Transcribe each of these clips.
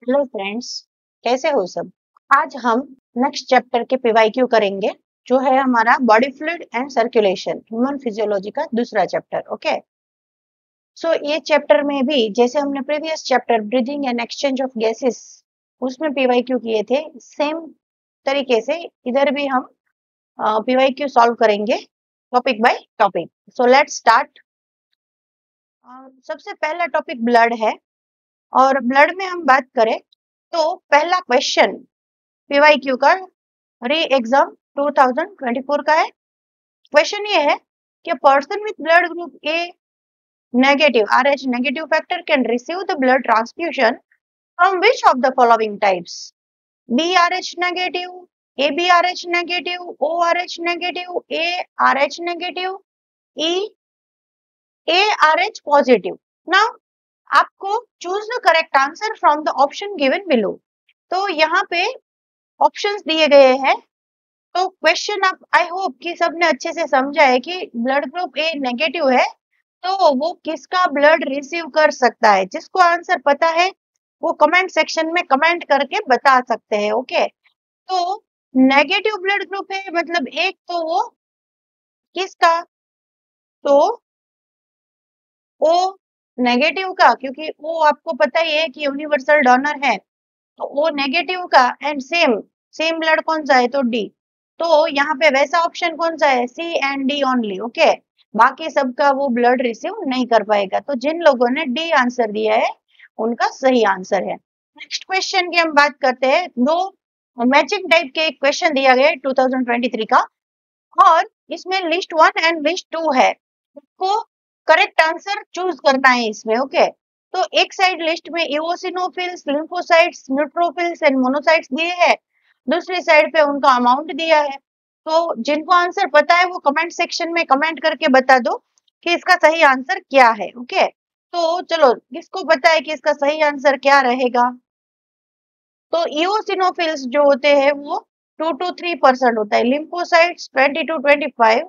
Hello friends, कैसे हो सब। आज हम नेक्स्ट चैप्टर के पीवाईक्यू करेंगे, जो है हमारा body fluid and circulation human physiology का दूसरा चैप्टर। ओके, सो ये चैप्टर में भी जैसे हमने previous chapter breathing and exchange of gases उसमें पीवाईक्यू किए थे, सेम तरीके से इधर भी हम पीवाईक्यू सॉल्व करेंगे topic by topic. So let's start. सबसे पहला टॉपिक ब्लड है, और ब्लड में हम बात करें तो पहला क्वेश्चन पीवाईक्यू का री एग्जाम 2024 का है। क्वेश्चन ये है कि person with blood group A negative RH negative factor can receive the blood transfusion from which of the following types? BRH negative, ABRH negative, ORH negative, ARH negative, ARH positive. Now आपको choose the correct answer from the option given below. तो यहाँ पे options दिए गए हैं। तो question आप I hope कि सबने अच्छे से समझा है कि ब्लड ग्रुप ए नेगेटिव है तो वो किसका ब्लड रिसीव कर सकता है। जिसको आंसर पता है वो कमेंट सेक्शन में कमेंट करके बता सकते हैं। ओके, तो नेगेटिव ब्लड ग्रुप है मतलब एक तो वो किसका, तो ओ नेगेटिव का, क्योंकि ओ आपको पता ही है कि यूनिवर्सल डोनर है, तो ओ नेगेटिव का। एंड सेम सेम ब्लड कौन सा है, तो डी। तो यहाँ पे वैसा ऑप्शन कौन सा है, सी एंड डी ओनली। ओके, बाकी सबका वो ब्लड रिसीव नहीं कर पाएगा। तो जिन लोगों ने डी आंसर दिया है उनका सही आंसर है। नेक्स्ट क्वेश्चन की हम बात करते हैं। दो मैचिंग टाइप के क्वेश्चन दिया गया है 2023 का, और इसमें लिस्ट 1 एंड लिस्ट 2 है। आपको करेक्ट आंसर चूज करना है इसमें। ओके, तो एक साइड लिस्ट में eosinophils, lymphocytes, neutrophils and monocytes दिए हैं, दूसरी साइड पे उनका अमाउंट दिया है। तो जिनको आंसर पता है वो कमेंट सेक्शन में कमेंट करके बता दो कि इसका सही आंसर क्या है। ओके, तो चलो किसको पता है कि इसका सही आंसर क्या रहेगा। तो इओसिनोफिल्स जो होते हैं वो 2 to 3% होता है, लिम्फोसाइट्स 20 to 25,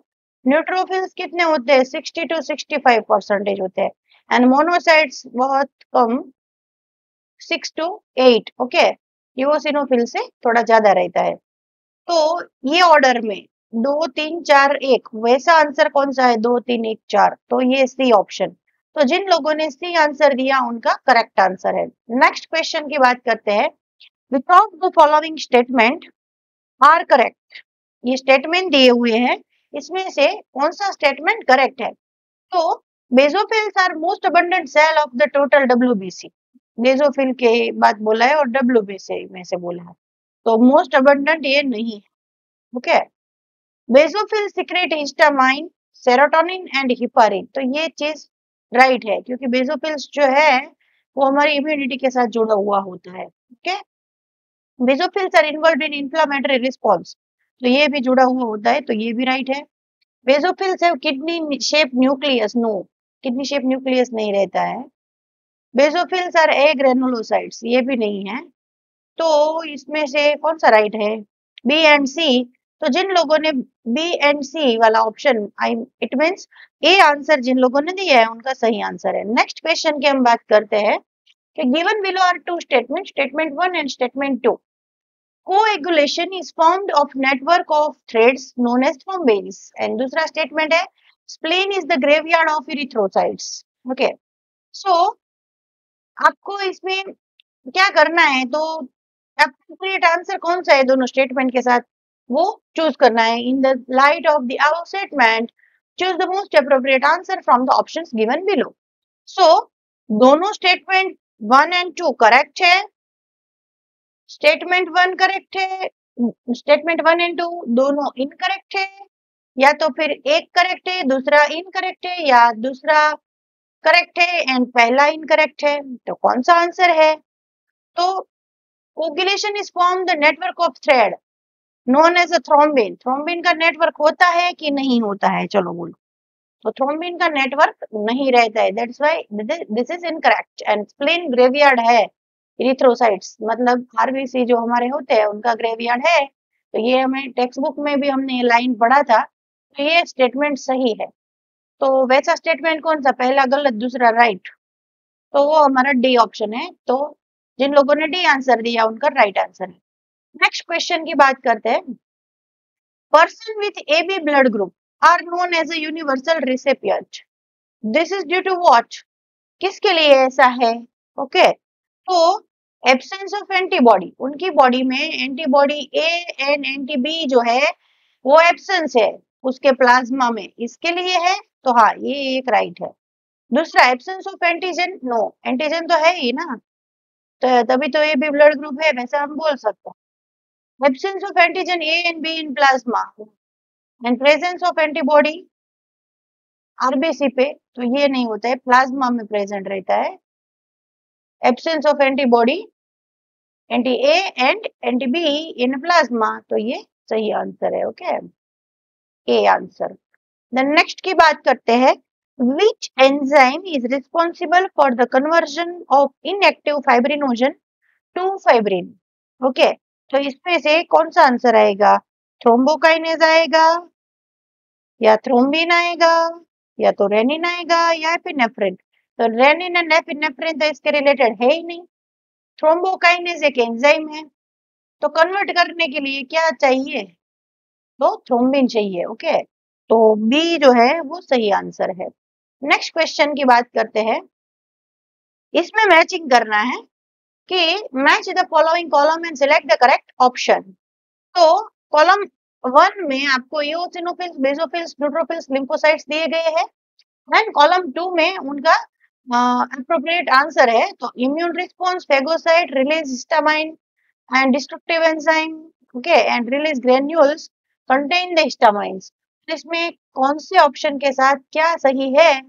न्यूट्रोफिल्स कितने होते हैं 60 to 65% होते हैं, एंड मोनोसाइट्स बहुत कम 6 to 8। ओके, इओसिनोफिल से थोड़ा ज्यादा रहता है। तो ये ऑर्डर में 2 3 4 1 वैसा आंसर कौन सा है, 2 3 1 4, तो ये सी ऑप्शन। तो जिन लोगों ने सी आंसर दिया उनका करेक्ट आंसर है। नेक्स्ट क्वेश्चन की बात करते हैं। Which of the following statement are correct? ये स्टेटमेंट दिए हुए हैं, इसमें से कौन सा स्टेटमेंट करेक्ट है। तो basophils are most abundant cell of the total WBC, basophil के बात बोला है और WBC में से बोला है, तो मोस्ट अबंडेंट ये नहीं है। Okay, basophil secrete histamine, serotonin and heparin, तो ये चीज राइट है क्योंकि बेसोफिल्स जो है वो हमारी इम्यूनिटी के साथ जुड़ा हुआ होता है। Okay, basophils are involve in inflammatory response, तो ये भी जुड़ा हुआ होता है, तो ये भी राइट है। Basophils have kidney shape nucleus, no, kidney shape nucleus नहीं रहता है। बेसोफिल्स आर ए ग्रेनुलोसाइट्स, ये भी नहीं है। तो इसमें से कौन सा राइट है, बी एंड सी। तो जिन लोगों ने बी एंड सी वाला option, I it means A answer जिन लोगों ने दिया है उनका सही आंसर है। नेक्स्ट क्वेश्चन की हम बात करते हैं कि given below are two statement, statement 1 and statement 2। Coagulation is formed of network of threads known as thrombins, and दूसरा स्टेटमेंट है spleen is the graveyard of erythrocytes. Okay, so आपको इसमें क्या करना है, तो एप्रोप्रिएट आंसर कौन सा है दोनों स्टेटमेंट के साथ वो चूज करना है। In the light of the above statement choose the most appropriate answer from the options given below. So दोनों स्टेटमेंट 1 एंड 2 करेक्ट है, स्टेटमेंट 1 करेक्ट है, स्टेटमेंट 1 एंड 2 दोनों इनकरेक्ट है, या तो फिर एक करेक्ट है दूसरा इनकरेक्ट है, या दूसरा करेक्ट है एंड पहला इनकरेक्ट है, तो कौन सा आंसर है। तो coagulation is form the network of thread known as a thrombin, thrombin का नेटवर्क होता है कि नहीं होता है, चलो बोलो। तो थ्रोम्बिन का नेटवर्क नहीं रहता है, that's why this is incorrect. And spleen graveyard है इरिथ्रोसाइट्स, मतलब आरबीसी जो हमारे होते हैं उनका ग्रेवयार्ड है। तो ये हमें टेक्स्ट बुक में भी हमने ये लाइन पढ़ा था, तो ये स्टेटमेंट सही है। तो वैसा स्टेटमेंट कौन सा, पहला गलत दूसरा राइट, तो वो हमारा डी ऑप्शन है। तो जिन लोगों ने डी आंसर दिया उनका राइट आंसर है। नेक्स्ट क्वेश्चन की बात करते हैं। Person with AB blood group are known as a universal recipient. This is due to what? किसके लिए ऐसा है? ओके, तो एब्सेंस ऑफ एंटीबॉडी, उनकी बॉडी में antibody A and anti B जो है वो एब्सेंस है उसके प्लाज्मा में, इसके लिए है। तो हाँ, ये एक राइट है। दूसरा, absence of antigen, no, antigen तो है ही ना, तो तभी तो ए बी ब्लड ग्रुप है, वैसा हम बोल सकते हैं। Absence of antigen A and B in plasma and presence of antibody RBC पे, तो ये नहीं होता है, प्लाज्मा में प्रेजेंट रहता है। Absence of antibody anti A and anti B in plasma, तो ये सही आंसर है। Okay, A answer. Then next की बात करते हैं। Which enzyme is responsible for the conversion of inactive fibrinogen to fibrin? Okay, तो इसमें से कौन सा आंसर आएगा? थ्रोम्बोकाइनेज आएगा, या थ्रोम्बिन आएगा, या तो रेनिन आएगा, या एपिनेफ्रिन। तो रेनिन एंड एपिनेफ्रिन तो इसके रिलेटेड है ही नहीं। थ्रोम्बोकाइनेज एक एंजाइम है, तो कन्वर्ट करने के लिए क्या चाहिए? तो थ्रोम्बिन चाहिए। ओके, तो बी जो है वो सही आंसर है। नेक्स्ट क्वेश्चन की बात करते हैं। इसमें मैचिंग करना है कि match the following column and select the correct option. तो कॉलम 1 में आपको इओसिनोफिल्स, बेसोफिल्स, न्यूट्रोफिल्स, लिम्फोसाइट्स दिए गए हैं, एंड कॉलम 2 में उनका अप्रोप्रिएट आंसर है। तो immune response, phagocyte, release histamine and destructive enzyme, okay, and release granules contain the histamines। तो इसमें कौन से ऑप्शन के साथ क्या सही है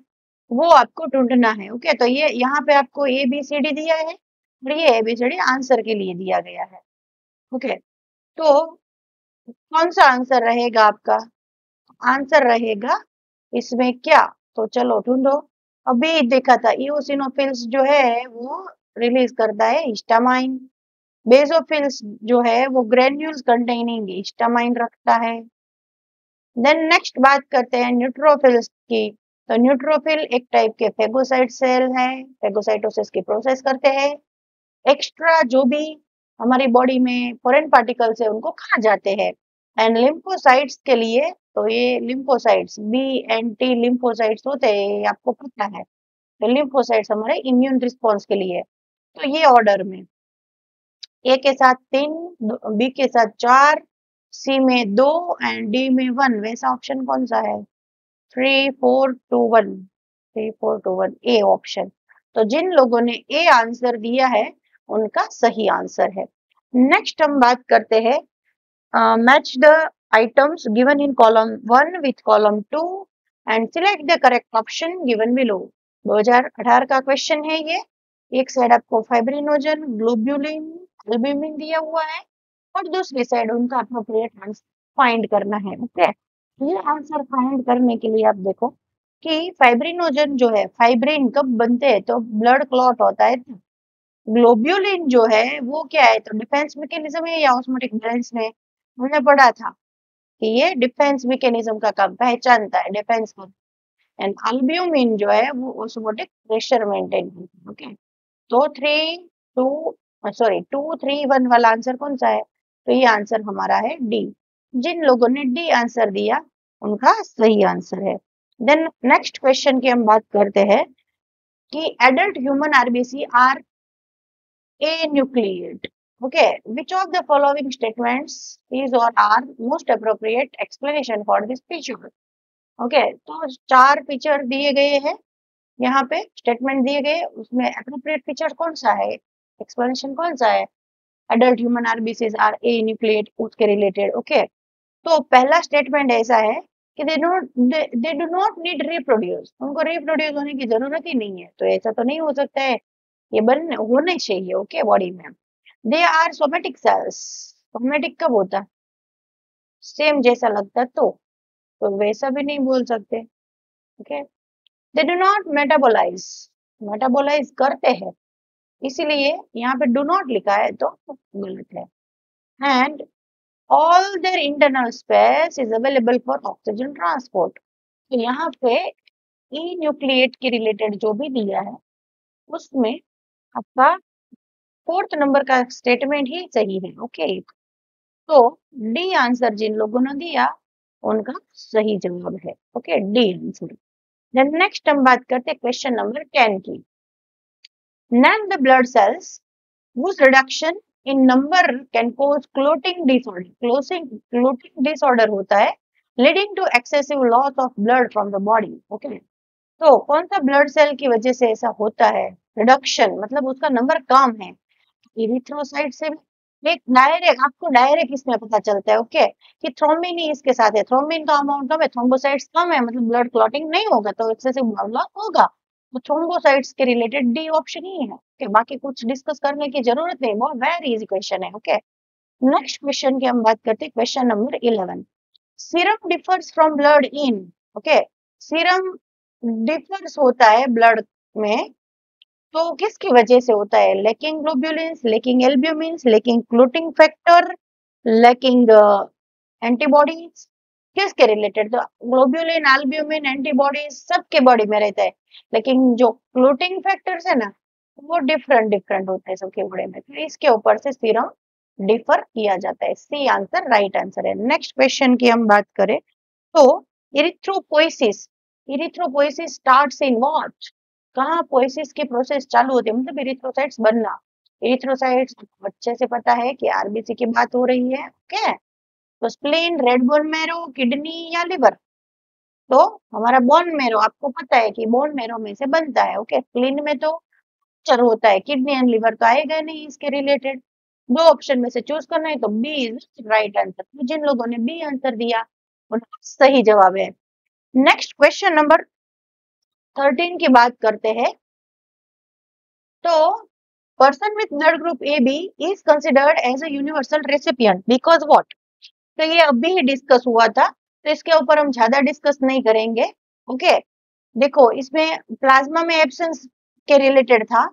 वो आपको ढूंढना है। ओके, तो ये यहाँ पे आपको ए बी सी डी दिया है और ये A B C D answer के लिए दिया गया है। ओके, तो कौन सा आंसर रहेगा आपका? आंसर रहेगा इसमें क्या? तो चलो ढूंढो। अभी देखा था इओसिनोफिल्स जो है वो रिलीज करता है हिस्टामाइन, बेसोफिल्स जो है वो ग्रेन्यूल्स कंटेनिंग हिस्टामाइन रखता है। देन नेक्स्ट बात करते हैं न्यूट्रोफिल्स की। तो न्यूट्रोफिल एक टाइप के फेगोसाइट सेल है, फेगोसाइटोसिस की प्रोसेस करते हैं। एक्स्ट्रा जो भी हमारी बॉडी में फॉरेन पार्टिकल्स है उनको खा जाते हैं। एंड लिम्फोसाइट्स के लिए, तो ये lymphocytes B and T lymphocytes होते हैं, आपको पता है। तो लिम्फोसाइट्स हमारे इम्यून रिस्पॉन्स के लिए। तो ये ऑर्डर में ए के साथ 3, बी के साथ 4, सी में 2 एंड डी में 1, वैसा ऑप्शन कौन सा है? 3 4 2 1, 3 4 2 1, ए ऑप्शन। तो जिन लोगों ने ए आंसर दिया है उनका सही आंसर है। नेक्स्ट हम बात करते हैं match the items given in column 1 with column 2 and select the correct option given below. 2018 का क्वेश्चन है ये। एक साइड आपको फाइब्रिनोजन, ग्लोब्यूलिन, एल्ब्यूमिन दिया हुआ है और दूसरी साइड उनका अप्रोप्रिएट आंसर फाइंड करना है। ओके, ये आंसर फाइंड करने के लिए आप देखो कि फाइब्रिनोजन जो है, फाइब्रिन कब बनते हैं? तो ब्लड क्लॉट होता है। ग्लोब्यूलिन जो है वो क्या है? तो डिफेंस मैकेनिज्म है या ऑस्मोटिक बैलेंस में हमने पढ़ा था कि ये डिफेंस मैकेनिज्म का काम पहचानता है, डिफेंस का। एंड एल्ब्यूमिन जो है वो ऑस्मोटिक प्रेशर मेंटेन करता है। ओके, तो 2 3 1 वाला आंसर कौन सा है? तो ये आंसर हमारा है डी। जिन लोगों ने डी आंसर दिया उनका सही आंसर है। देन नेक्स्ट क्वेश्चन की हम बात करते हैं कि adult human RBC are anucleate। Okay, which of the following statements is or are most appropriate explanation for this picture? Okay, तो 4 पिक्चर दिए गए हैं, यहाँ पे स्टेटमेंट दिए गए, उसमें appropriate पिक्चर कौन सा है, एक्सप्लेनेशन कौन सा है? Adult human RBCs are anucleate, उसके रिलेटेड। ओके, तो पहला स्टेटमेंट ऐसा है कि they do not need reproduce, उनको रिप्रोड्यूस होने की जरूरत ही नहीं है। तो ऐसा तो नहीं हो सकता है, ये बन होने चाहिए। ओके, बॉडी में they are somatic cells. Somatic कब होता? सेम जैसा लगता तो वैसा भी नहीं बोल सकते। Okay, they do not metabolise, metabolise करते हैं, इसीलिए यहाँ पे डू नॉट लिखा है तो गलत है। And all their internal space is available for oxygen transport. तो यहाँ पे ई न्यूक्लिएट के रिलेटेड जो भी दिया है उसमें आपका फोर्थ नंबर का स्टेटमेंट ही सही है। ओके, तो डी आंसर जिन लोगों ने दिया उनका सही जवाब है। Okay, D answer. Then next हम बात करते हैं क्वेश्चन नंबर 10 की। Name the blood cells whose reduction in number can cause clotting disorder. Clotting disorder होता है leading to excessive loss of blood from the body. Okay, तो कौन सा ब्लड सेल की वजह से ऐसा होता है? रिडक्शन मतलब उसका नंबर कम है। इरिथ्रोसाइट से एक डायरेक्ट आपको डायरेक्ट इसमें पता चलता है। ओके, कि थ्रोम्बिन ही इसके साथ है, थ्रोम्बिन का अमाउंट कम है, थ्रोम्बोसाइट्स कम है, मतलब ब्लड क्लॉटिंग नहीं होगा, तो एक्सेसिव ब्लड लॉस होगा। तो थ्रोम्बोसाइट्स के रिलेटेड डी ऑप्शन ही है। ओके, बाकी कुछ डिस्कस करने की जरूरत नहीं, बहुत वेरी इजी क्वेश्चन है। ओके, नेक्स्ट क्वेश्चन की हम बात करते हैं, question number 11। Serum differs from blood in. Okay, serum differs होता है ब्लड में, तो किसकी वजह से होता है? Lacking globulins, lacking albumins, lacking clotting factor, lacking antibodies, किसके रिलेटेड? तो ग्लोब्यूलिन, एल्ब्यूमिन, एंटीबॉडीज सबके बॉडी में रहता है, लेकिन जो क्लोटिंग फैक्टर्स है ना वो डिफरेंट डिफरेंट होते हैं सबके बॉडी में, तो इसके ऊपर से सीरम डिफर किया जाता है। सी आंसर राइट आंसर है। नेक्स्ट क्वेश्चन की हम बात करें तो erythropoiesis, erythropoiesis starts in what? कहाँ पोइसिस की प्रोसेस चालू होती है, मतलब इरिथ्रोसाइट्स बनना। इरिथ्रोसाइट्स अच्छे से पता है कि आरबीसी की बात हो रही है। ओके, तो spleen, red bone marrow, kidney या लिवर? तो हमारा बोन मैरो आपको पता है कि बोन मैरो में से बनता है। ओके, स्प्लीन में तो चर होता है, किडनी एंड लिवर तो आएगा नहीं इसके रिलेटेड। दो ऑप्शन में से चूज करना है, तो बी इज राइट आंसर। तो जिन लोगों ने बी आंसर दिया उनका सही जवाब है। नेक्स्ट क्वेश्चन नंबर 13 की बात करते हैं। तो person with blood group AB is considered as a universal recipient because what? तो ये अभी ही डिस्कस हुआ था, तो इसके ऊपर हम ज्यादा डिस्कस नहीं करेंगे। ओके, देखो इसमें प्लाज्मा में एब्सेंस के रिलेटेड था,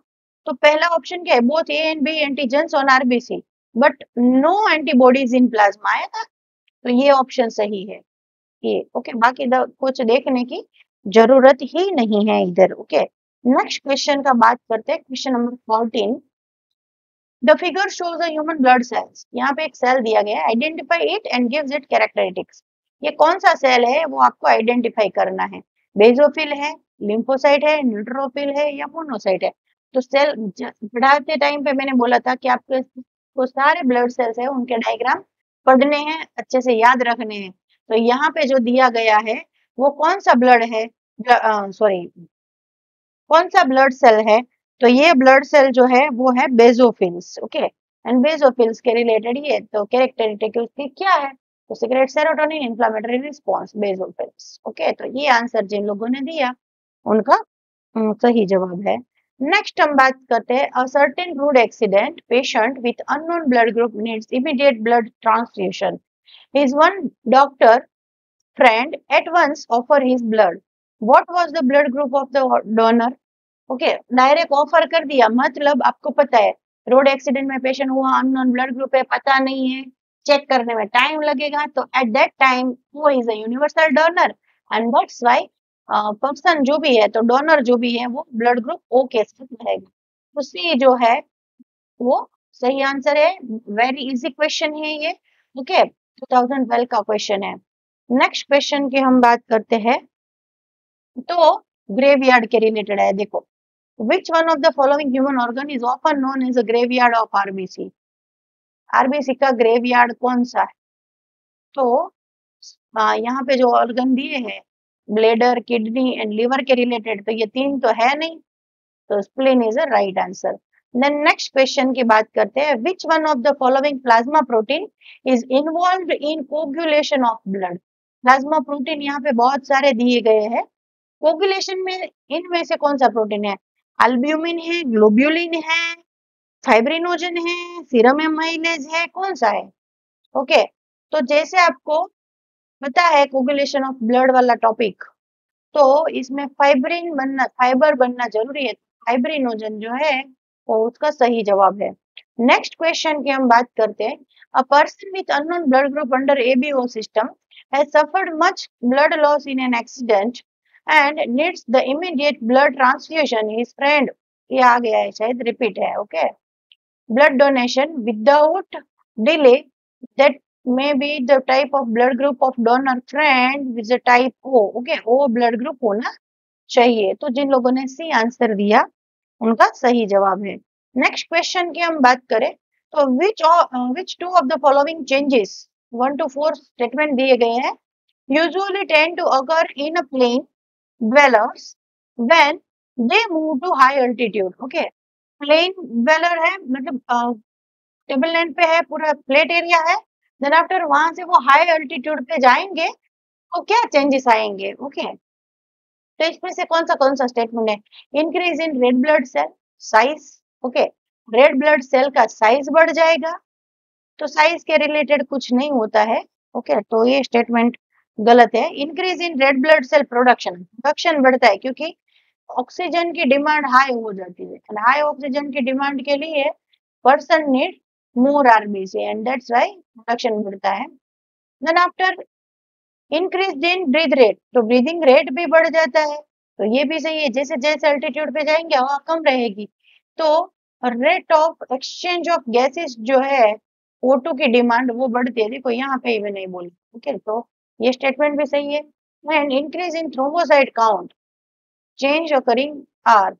तो पहला ऑप्शन क्या है? Both A and B antigens on RBC but no antibodies in plasma आया था, तो ये ऑप्शन सही है ये। ओके, बाकी कुछ देखने की जरूरत ही नहीं है इधर। ओके, नेक्स्ट क्वेश्चन का बात करते हैं, question number 14। The figure shows a human blood cells. यहाँ पे एक सेल दिया गया है, identify it and gives it characteristics. ये कौन सा सेल है वो आपको आइडेंटिफाई करना है। बेजोफिल है, लिम्फोसाइट है, न्यूट्रोफिल है या मोनोसाइट है? तो सेल पढ़ाते टाइम पे मैंने बोला था कि आपके को सारे ब्लड सेल्स है उनके डायग्राम पढ़ने हैं, अच्छे से याद रखने हैं। तो यहाँ पे जो दिया गया है वो कौन सा ब्लड है, सॉरी कौन सा ब्लड सेल है? तो ये ब्लड सेल जो है वो है बेजोफिल्स। ओके, एंड बेजोफिल्स के रिलेटेड ये तो कैरेक्टरिस्टिक उसकी क्या है? तो secret serotonin, inflammatory response, basophils. Okay, तो ये आंसर जिन लोगों ने दिया उनका सही जवाब है। नेक्स्ट हम बात करते हैं, a certain road accident patient with unknown blood group needs immediate blood transfusion. His one doctor friend at once offer his blood. What was the blood group of the donor? Okay, direct offer कर दिया, मतलब आपको पता है road accident में patient हुआ, unknown blood group है, पता नहीं है, चेक करने में टाइम लगेगा, तो एट दैट टाइम वो is a universal donor and that's why person जो भी है, तो डोनर जो भी है वो ब्लड ग्रुप ओ के साथ रहेगा। तो सी जो है वो सही आंसर है। वेरी इजी क्वेश्चन है ये। ओके, 2012 का क्वेश्चन है। नेक्स्ट क्वेश्चन की हम बात करते हैं, तो ग्रेवयार्ड के रिलेटेड है। देखो, which one of the following human organ is often known as a graveyard of RBC? RBC का ग्रेवयार्ड कौन सा है? तो यहाँ पे जो ऑर्गन दिए हैं ब्लेडर, किडनी एंड लिवर के रिलेटेड, तो ये तीन तो है नहीं, तो spleen is a right answer. Then next question की बात करते हैं, which one of the following plasma protein is involved in coagulation of blood? Plasma protein यहाँ पे बहुत सारे दिए गए हैं, कोगुलेशन में इनमें से कौन सा प्रोटीन है? अल्ब्यूमिन है, ग्लोब्यूलिन है, फाइब्रिनोजन है, सीरम एमाइलेज है, कौन सा है? ओके, तो जैसे आपको पता है कोगुलेशन ऑफ ब्लड वाला टॉपिक, तो इसमें फाइबर बनना जरूरी है, फाइब्रिनोजन जो है वो उसका सही जवाब है। नेक्स्ट क्वेश्चन की हम बात करते हैं, a person with unknown blood group under ABO system has suffered much blood loss in an accident and needs the immediate blood transfusion his friend, ये आ गया है शायद, रिपीट है। Okay, blood donation without delay, that may be the type of blood group of donor friend with the type O. Okay, O blood group होना चाहिए। तो जिन लोगों ने सी आंसर दिया उनका सही जवाब है। नेक्स्ट क्वेश्चन की हम बात करें तो which two of the following changes, 1 to 4 statement दिए गए हैं, usually tend to occur in a plain dwellers when they move to high altitude। Okay, plain dweller है मतलब टेबल लैंड पे है, पूरा फ्लैट एरिया है, देन आफ्टर वहां से वो हाई अल्टीट्यूड पे जाएंगे तो क्या चेंजेस आएंगे। ओके, तो इसमें से कौन सा स्टेटमेंट है, increase in red blood cell size. Okay, red blood cell का साइज बढ़ जाएगा, तो साइज के रिलेटेड कुछ नहीं होता है। ओके, तो ये स्टेटमेंट गलत है। Increase in red blood cell production बढ़ता है क्योंकि ऑक्सीजन की डिमांड हाई हो जाती है, एंड हाई ऑक्सीजन की डिमांड के लिए person need more RBC and that's why production बढ़ता है। Then after increase in breath rate, तो ब्रीदिंग रेट भी बढ़ जाता है, तो ये भी सही है, जैसे जैसे अल्टीट्यूड पे जाएंगे हवा कम रहेगी, तो rate of exchange of gases जो है O2 की डिमांड वो बढ़ती है। देखो यहाँ पे भी नहीं बोली। ओके, तो ये स्टेटमेंट भी सही है। And increase in thrombocyte count change occurring are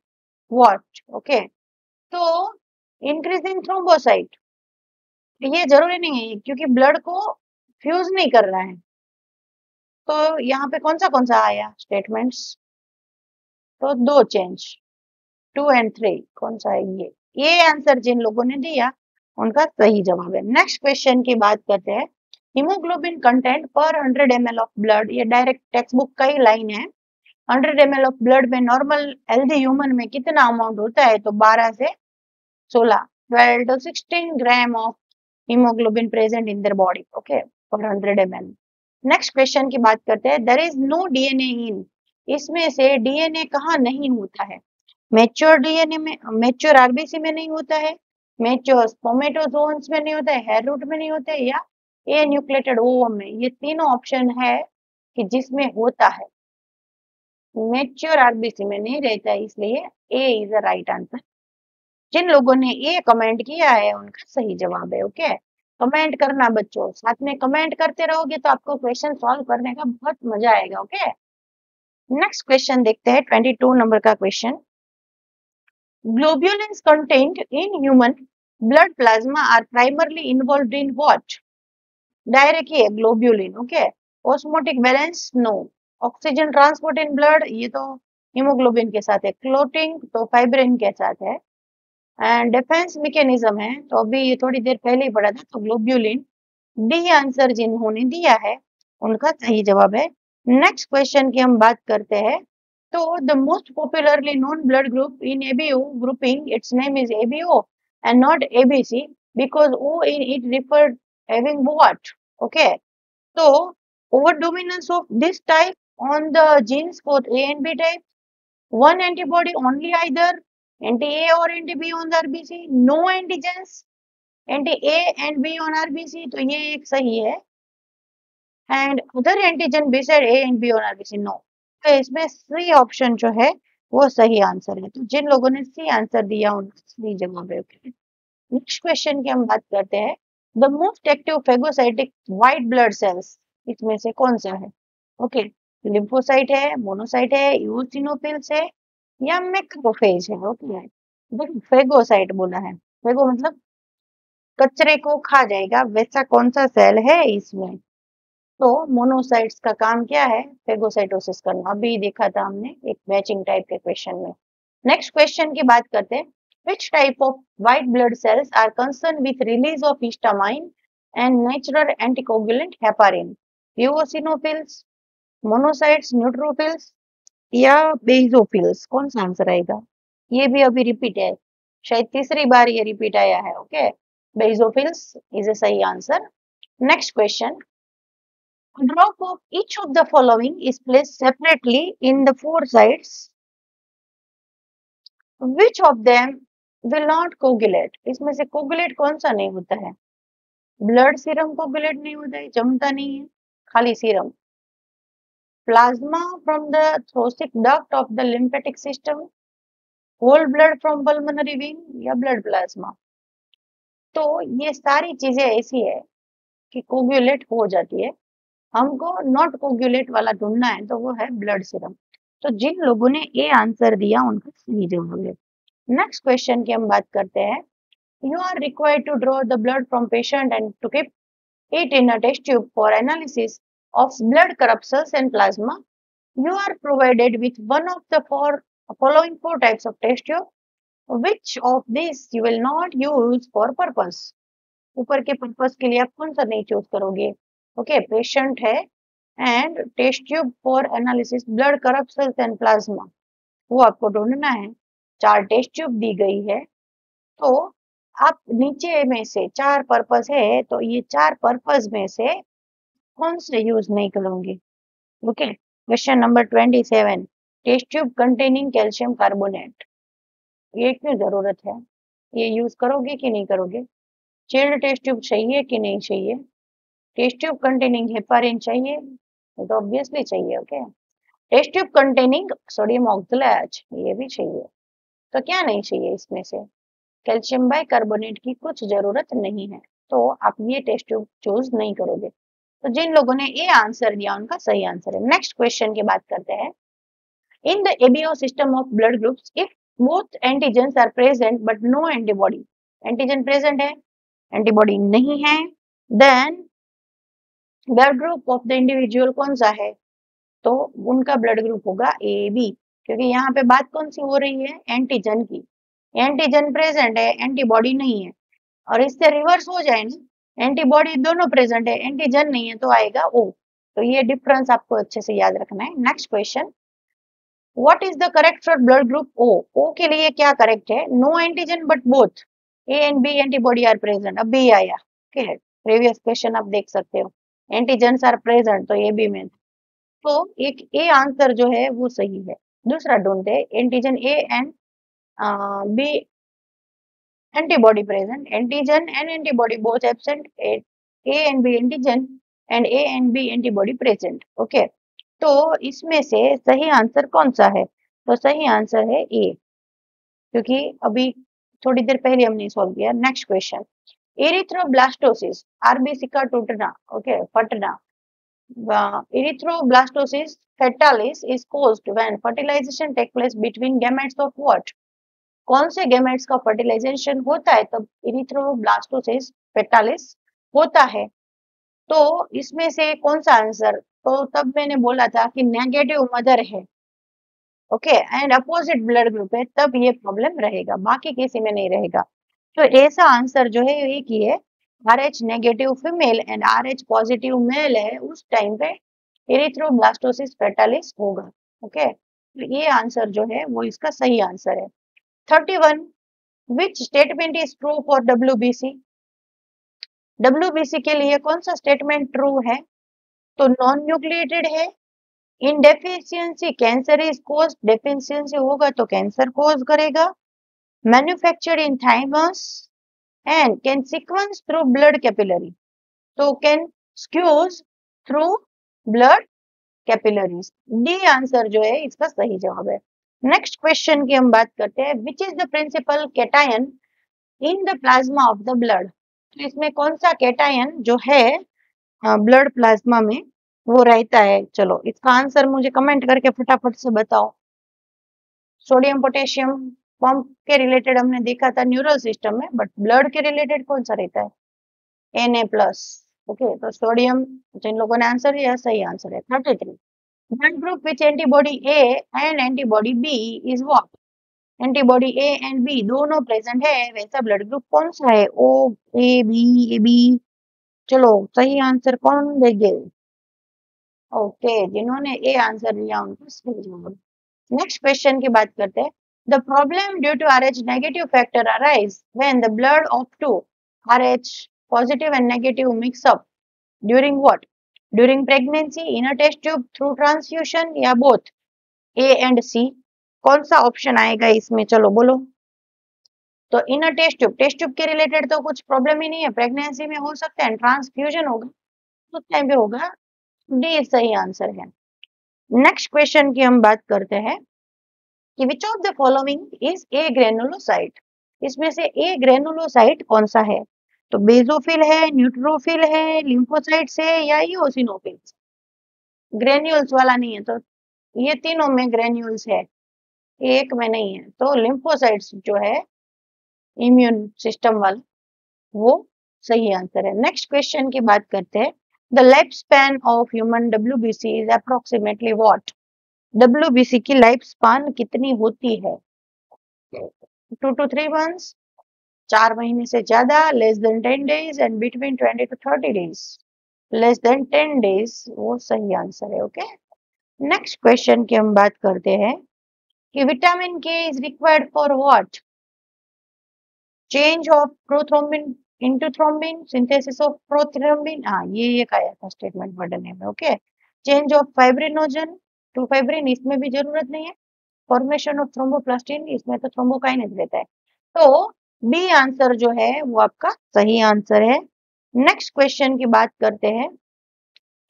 what। Okay, तो इंक्रीज इन थ्रोम्बोसाइट ये जरूरी नहीं है क्योंकि ब्लड को फ्यूज नहीं कर रहा है, तो यहाँ पे कौन सा आया स्टेटमेंट्स, तो दो चेंज 2 and 3 कौन सा है ये आंसर जिन लोगों ने दिया उनका सही जवाब है। नेक्स्ट क्वेश्चन की बात करते हैं, हीमोग्लोबिन कंटेंट पर 100 ml ऑफ ब्लड, ये डायरेक्ट टेक्स्ट बुक का ही लाइन है। 100 ml ऑफ ब्लड में नॉर्मल हेल्दी ह्यूमन में कितना अमाउंट होता है, तो 12 से 16, 12 to 16 gram of hemoglobin present in their body। Okay, for 100 ml। Next question की बात करते हैं, there is no DNA in, इसमें से डीएनए कहाँ नहीं होता है, मैच्योर डीएनए में, मैच्योर आरबीसी में नहीं होता है, मैच्योर स्पर्मेटोजोन्स में नहीं होता है, हेयर रूट में नहीं होता है, या ए न्यूक्लिएटेड ओवम में। ये तीनों ऑप्शन है कि जिसमें होता है, मैच्योर आरबीसी में नहीं रहता है, इसलिए ए इज द राइट आंसर। जिन लोगों ने ए कमेंट किया है उनका सही जवाब है। ओके, कमेंट करना बच्चों, साथ में कमेंट करते रहोगे तो आपको क्वेश्चन सॉल्व करने का बहुत मजा आएगा। ओके, नेक्स्ट क्वेश्चन देखते हैं 22 नंबर का question, globulins content in human blood plasma are primarily involved in what, direct ही है globulin. Okay, osmotic balance no, oxygen transport in blood ये तो हीमोग्लोबिन के साथ है, क्लोटिंग तो फाइब्रिन के साथ है, एंड डिफेंस मैकेनिज्म है, तो अभी ये थोड़ी देर पहले ही पढ़ा था, तो ग्लोब्यूलिन। डी आंसर जिन्होंने दिया है उनका सही जवाब है। नेक्स्ट क्वेश्चन की हम बात करते हैं, तो the most popularly known blood group in ABO grouping, its name is ABO and not ABC because O in it referred having what. Okay, तो over dominance of this type on the genes for A and B type, one antibody only, either anti-A or anti-B on the RBC, no antigens anti-A and B on RBC, तो ये एक सही है, and other antigen beside A and B on RBC no। तो इसमें C option जो है वो सही आंसर है, तो जिन लोगों ने सी आंसर दिया उनका सही जवाब है। ओके, नेक्स्ट क्वेश्चन की हम बात करते हैं, the most active phagocytic white blood cells इसमें से कौन सा है। ओके, लिम्फोसाइट है, मोनोसाइट है, यूसिनोफिल्स है, या मैक्रोफेज है। ओके, देखो फेगोसाइट बोला है, फेगो मतलब कचरे को खा जाएगा, वैसा कौन सा सेल है इसमें, तो मोनोसाइट्स का काम क्या है, फेगोसाइटोसिस करना, अभी देखा था हमने एक मैचिंग टाइप के क्वेश्चन में। नेक्स्ट क्वेश्चन की बात करते हैं, which type of white blood cells are concerned with release of histamine and natural anticoagulant heparin, eosinophils, monocytes, neutrophils या बेसोफिल्स, कौन सा आंसर आएगा, ये भी अभी रिपीट है, शायद तीसरी बार ये रिपीट आया है। ओके, बेसोफिल्स इज अ सही answer. Next question, a drop of each of the following is placed separately in the four sides, which of them will not coagulate, इसमें से कोगुलेट कौन सा नहीं होता है, ब्लड सीरम कोगुलेट नहीं होता है, जमता नहीं है, खाली serum, plasma from the thoracic duct of the lymphatic system, whole blood from pulmonary vein, या ब्लड प्लाज्मा। तो ये सारी चीजें ऐसी है कि कोगुलेट हो जाती है। हमको नॉट कोगुलेट वाला ढूंढना है, तो वो है ब्लड सीरम। तो जिन लोगों ने ए आंसर दिया उनका सही जवाब है। नेक्स्ट क्वेश्चन की हम बात करते हैं। You are required to draw the blood from patient and to keep it in a test tube for analysis of blood corpuscles and plasma. You are provided with one of the following four types of test tube. Which of these you will not use for purpose? ऊपर के purpose के लिए आप कौन सा नहीं choose करोगे? Okay, patient है and test tube for analysis blood corpuscles and plasma, वो आपको ढूंढना है। 4 टेस्ट ट्यूब दी गई है, तो आप नीचे में से 4 पर्पस है, तो ये 4 पर्पस में से कौन से यूज नहीं करोगे? Okay, question number 27, test tube containing calcium carbonate, ये क्यों जरूरत है? ये यूज करोगे कि नहीं करोगे? चिल्ड टेस्ट ट्यूब चाहिए कि नहीं चाहिए? टेस्ट ट्यूब कंटेनिंग हेपारिन चाहिए? तो ऑब्वियसली चाहिए। Okay, test tube containing sodium oxalate, ये भी चाहिए। तो क्या नहीं चाहिए इसमें से? कैल्शियम बाइकार्बोनेट की कुछ जरूरत नहीं है, तो आप ये टेस्ट ट्यूब चूज नहीं करोगे। तो जिन लोगों ने ए आंसर दिया उनका सही आंसर है। नेक्स्ट क्वेश्चन की बात करते हैं। In the ABO system of blood groups, if both antigens are present but no antibody, antigen present है, एंटीबॉडी नहीं है, then blood group of the individual कौन सा है? तो उनका ब्लड ग्रुप होगा ए बी, क्योंकि यहाँ पे बात कौन सी हो रही है? एंटीजन की। एंटीजन प्रेजेंट है, एंटीबॉडी नहीं है, और इससे रिवर्स हो जाए ना, एंटीबॉडी दोनों प्रेजेंट है, एंटीजन नहीं है, तो आएगा ओ। तो ये डिफरेंस आपको अच्छे से याद रखना है। Next question, what is the correct for blood group O? O के लिए क्या करेक्ट है? No antigen but both A and B antibody are present. अब बी आया, ओके, प्रीवियस क्वेश्चन आप देख सकते हो, एंटीजन आर प्रेजेंट, तो ये बी में, तो एक ए आंसर जो है वो सही है। दूसरा ढूंढते हैं, antigen A and B antibody present, antigen and antibody both absent, A and B antigen and A and B antibody present. Okay, तो इसमें से सही आंसर कौन सा है? तो सही आंसर है ए, क्योंकि अभी थोड़ी देर पहले हमने सॉल्व किया। नेक्स्ट क्वेश्चन, एरिथ्रोब्लास्टोसिस, आरबीसी का टूटना, okay, फटना, erythroblastosis fetalis is caused when fertilization takes place between gametes of what? कौन से गैमेट्स का फर्टिलाइजेशन होता है तब इरिथ्रोब्लास्टोसिस फेटालिस होता है? तो इसमें से कौन सा आंसर? तो तब मैंने बोला था कि नेगेटिव मदर है, okay, and opposite blood group है, तब ये प्रॉब्लम रहेगा, बाकी किसी में नहीं रहेगा। तो ऐसा आंसर जो है एक ही है, RH negative female and RH positive male है, उस टाइम पे इरिथ्रोब्लास्टोसिस फेटालिस होगा। ओके, तो ये आंसर जो है वो इसका सही आंसर है। 31, which statement is true for WBC? WBC के लिए कौन सा स्टेटमेंट ट्रू है? तो नॉन न्यूक्लिएटेड है, in deficiency cancer is cause, deficiency होगा तो कैंसर कोज करेगा, manufactured in thymus and can sequence through blood capillary, तो can squeeze through blood capillaries. D answer जो है इसका सही जवाब है। नेक्स्ट क्वेश्चन की हम बात करते हैं, which is the principal cation in the plasma of the blood? तो इसमें कौन सा कैटायन जो है ब्लड प्लाज्मा में वो रहता है? चलो इसका आंसर मुझे कमेंट करके फटाफट से बताओ। सोडियम पोटेशियम पंप के रिलेटेड हमने देखा था न्यूरल सिस्टम में, बट ब्लड के रिलेटेड कौन सा रहता है? Na+। ओके, तो सोडियम, जिन लोगों ने आंसर दिया सही आंसर है। 33, blood group which antibody A and antibody B is what? Antibody A and B दोनों प्रेजेंट है, वैसा ब्लड ग्रुप कौन सा है? O A B. चलो सही आंसर कौन देंगे? ओके, जिन्होंने ए आंसर दिया उनको सही जवाब। नेक्स्ट क्वेश्चन की बात करते हैं, the problem due to RH negative factor arise when the blood of two RH positive and negative mix up during what? During pregnancy, in a test tube, through transfusion, या both? A and C, कौन सा option आएगा इसमें? चलो बोलो। तो in a test tube के related तो कुछ प्रॉब्लम ही नहीं है, प्रेगनेंसी में हो सकता है, ट्रांसफ्यूजन होगा उस टाइम पे होगा, डी सही आंसर है। नेक्स्ट क्वेश्चन की हम बात करते हैं कि विच of the following is a granulocyte? इसमें से ए ग्रेनुलोसाइट कौन सा है? तो बेजोफिल है, न्यूट्रोफिल है, लिम्फोसाइट्स है या इओसिनोफिल्स। ग्रेन्यूल्स वाला नहीं है, तो ये तीनों में ग्रेन्यूल्स है, एक में नहीं है, तो लिम्फोसाइट्स जो है इम्यून सिस्टम वाला, वो सही आंसर है। नेक्स्ट क्वेश्चन की बात करते हैं। The life span of human WBC is approximately what. WBC की लाइफ स्पैन कितनी होती है? 2 to 3 months, 4 महीने से ज्यादा, less than 10 days and between 20 to 30 days। Less than 10 days वो सही आंसर है। ओके, नेक्स्ट क्वेश्चन की हम बात करते हैं कि vitamin K is required for what. Change of prothrombin into thrombin, synthesis of prothrombin, हाँ ये एक आया था स्टेटमेंट पढ़ने में। Okay, change of fibrinogen to fibrin, इसमें भी जरूरत नहीं है। फॉर्मेशन ऑफ थ्रोम्बोप्लास्टिन, इसमें तो थ्रोम्बोकाइनेज रहता है। तो बी आंसर जो है वो आपका सही आंसर है। नेक्स्ट क्वेश्चन की बात करते हैं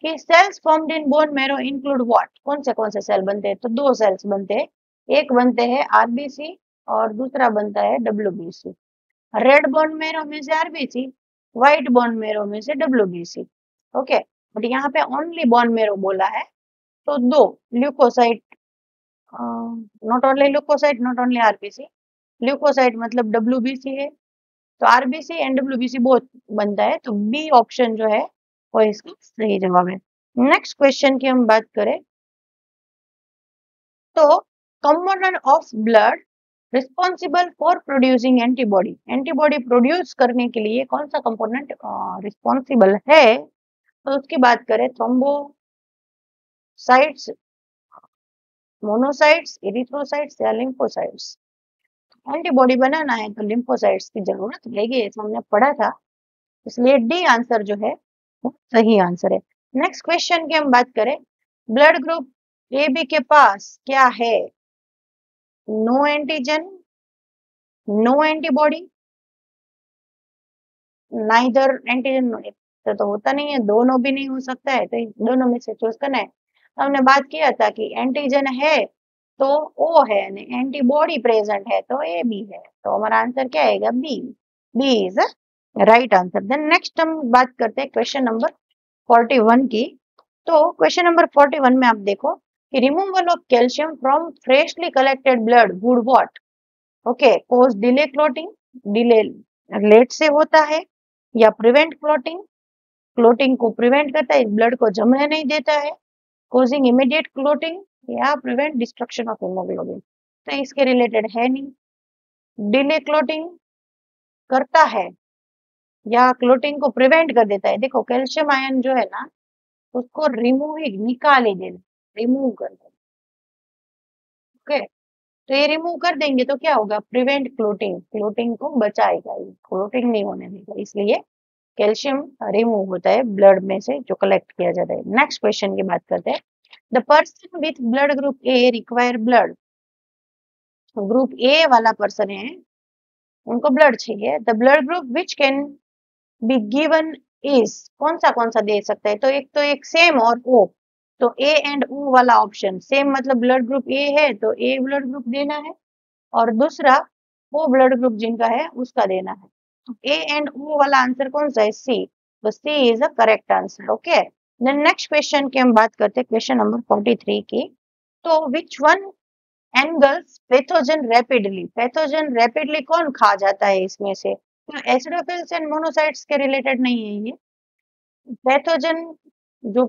कि cells formed in bone marrow include what. कौन से सेल बनते हैं? तो दो सेल्स बनते हैं, एक बनते हैं आरबीसी और दूसरा बनता है डब्ल्यूबीसी। रेड बोन मैरो में से आरबीसी, व्हाइट बोन मैरो में से डब्ल्यूबीसी। ओके, बट यहाँ पे ओनली बोन मैरो बोला है, तो दो leukocyte, not only leukocyte, not only RBC, leukocyte मतलब डब्ल्यूबीसी है, तो आरबीसी एंड डब्ल्यूबीसी बोथ बनता है, तो बी ऑप्शन जो है वो इसका सही जवाब है। नेक्स्ट क्वेश्चन की हम बात करें तो component of blood responsible for producing antibody, antibody produce करने के लिए कौन सा कंपोनेंट रिस्पॉन्सिबल है? तो उसकी बात करें, थ्रोम्बोसाइट्स, मोनोसाइट्स, इरिथ्रोसाइट्स या लिम्फोसाइट्स। एंटीबॉडी बनाना है तो लिम्फोसाइट्स की जरूरत रहेगी, ऐसा हमने पढ़ा था, इसलिए डी आंसर जो है वो सही आंसर है। नेक्स्ट क्वेश्चन की हम बात करें, ब्लड ग्रुप ए बी के पास क्या है? No antigen, no antibody, neither antigen, तो होता नहीं है, दोनों भी नहीं हो सकता है, तो दोनों में से चूज करना है। तो हमने बात किया था कि एंटीजन है तो ओ है, एंटीबॉडी प्रेजेंट है तो ए बी है, तो हमारा आंसर क्या आएगा? B. B is right answer. Then next हम बात करते हैं क्वेश्चन नंबर 41 की। तो क्वेश्चन नंबर 41 में आप देखो कि removal of calcium from freshly collected blood would what. Okay, cause delay clotting, delay late से होता है, या प्रिवेंट क्लोटिंग, क्लोटिंग को प्रिवेंट करता है, ब्लड को जमने नहीं देता है, कोजिंग इमीडिएट क्लोटिंग, या प्रिवेंट डिस्ट्रक्शन ऑफ हीमोग्लोबिन। तो इसके रिलेटेड है नहीं। डिले क्लोटिंग करता है या क्लोटिंग को प्रिवेंट कर देता है? देखो कैल्शियम आयन जो है ना, उसको रिमूव ही निकाल ही देना, रिमूव कर देना। ओके, तो ये रिमूव कर देंगे तो क्या होगा? प्रिवेंट क्लोटिंग, क्लोटिंग को बचाएगा, ये क्लोटिंग नहीं होने देगा, इसलिए कैल्शियम रिमूव होता है ब्लड में से जो कलेक्ट किया जाता है। नेक्स्ट क्वेश्चन की बात करते हैं, the person with blood group A require blood. Group ए वाला पर्सन है, उनको ब्लड चाहिए। The blood group which can be given is, कौन सा दे सकता है? तो एक सेम और ओ, तो ए एंड ओ वाला ऑप्शन, सेम मतलब ब्लड ग्रुप ए है तो ए ब्लड ग्रुप देना है, और दूसरा वो ब्लड ग्रुप जिनका है उसका देना है। तो ए एंड ओ वाला आंसर कौन सा है? सी, तो C is the correct answer. Okay, then next question की हम बात करते हैं, क्वेश्चन नंबर 43 की। तो which one angles pathogen rapidly, pathogen rapidly कौन खा जाता है इसमें से? तो एसिडोफिल्स एंड मोनोसाइट्स के रिलेटेड नहीं है ये। पैथोजन जो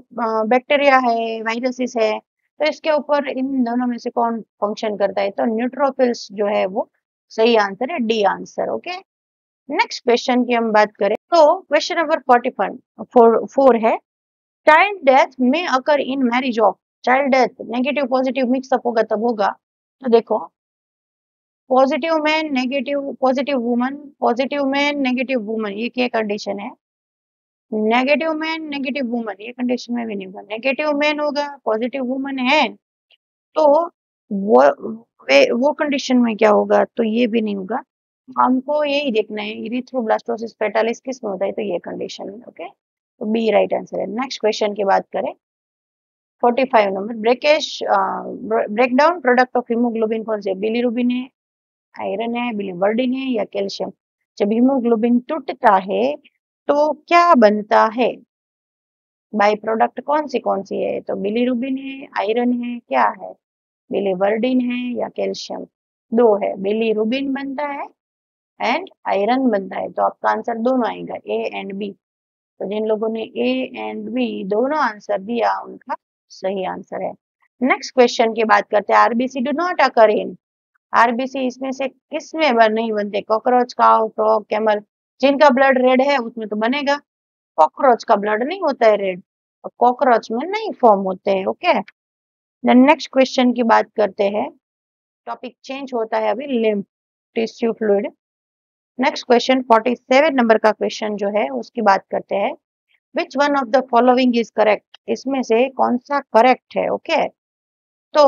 बैक्टीरिया है, वायरसेस है, तो इसके ऊपर इन दोनों में से कौन फंक्शन करता है? तो न्यूट्रोफिल्स जो है वो सही आंसर है, D answer. Okay, next question की हम बात करें तो क्वेश्चन नंबर 44 है, चाइल्ड डेथ में occur in marriage of. Child death negative positive mix up होगा तब होगा। तो देखो, positive man negative, positive woman, positive man negative woman, ये क्या कंडीशन है? नेगेटिव मैन नेगेटिव वुमन, ये कंडीशन में भी नहीं होगा। नेगेटिव मैन होगा, पॉजिटिव वुमन है, तो वो वो कंडीशन में क्या होगा? तो ये भी नहीं होगा। हमको यही देखना है इरिथ्रोब्लास्टोसिस फेटालिस किस में होता है, तो ये कंडीशन में। ओके, तो बी राइट आंसर है। नेक्स्ट क्वेश्चन की बात करें, 45 number, break down product of haemoglobin कौन से? बिलीरुबिन है, आयरन है, बिलीवर्डिन है या कैल्शियम? जब हीमोग्लोबिन टूटता है तो क्या बनता है? बाई प्रोडक्ट कौन सी है? तो बिलीरुबिन है, आयरन है, क्या है? बिलीवर्डिन है या कैल्शियम? दो है, बिलीरुबिन बनता है एंड आयरन बनता है। तो आपका आंसर दोनों आएगा, ए एंड बी। तो जिन लोगों ने ए एंड बी दोनों आंसर दिया उनका सही आंसर है। नेक्स्ट क्वेश्चन की बात करते हैं। RBC do not occur in, RBC इसमें से किस में नहीं बनते? Cockroach, cow, frog, camel. जिनका ब्लड रेड है उसमें तो बनेगा, कॉकरोच का ब्लड नहीं होता है रेड, और कॉकरोच में नहीं फॉर्म होते हैं। ओके, देन नेक्स्ट क्वेश्चन की बात करते हैं। टॉपिक चेंज होता है अभी, lymph tissue fluid. Next question 47 number का क्वेश्चन जो है उसकी बात करते हैं। Which one of the following is correct, इसमें से कौन सा करेक्ट है? ओके, तो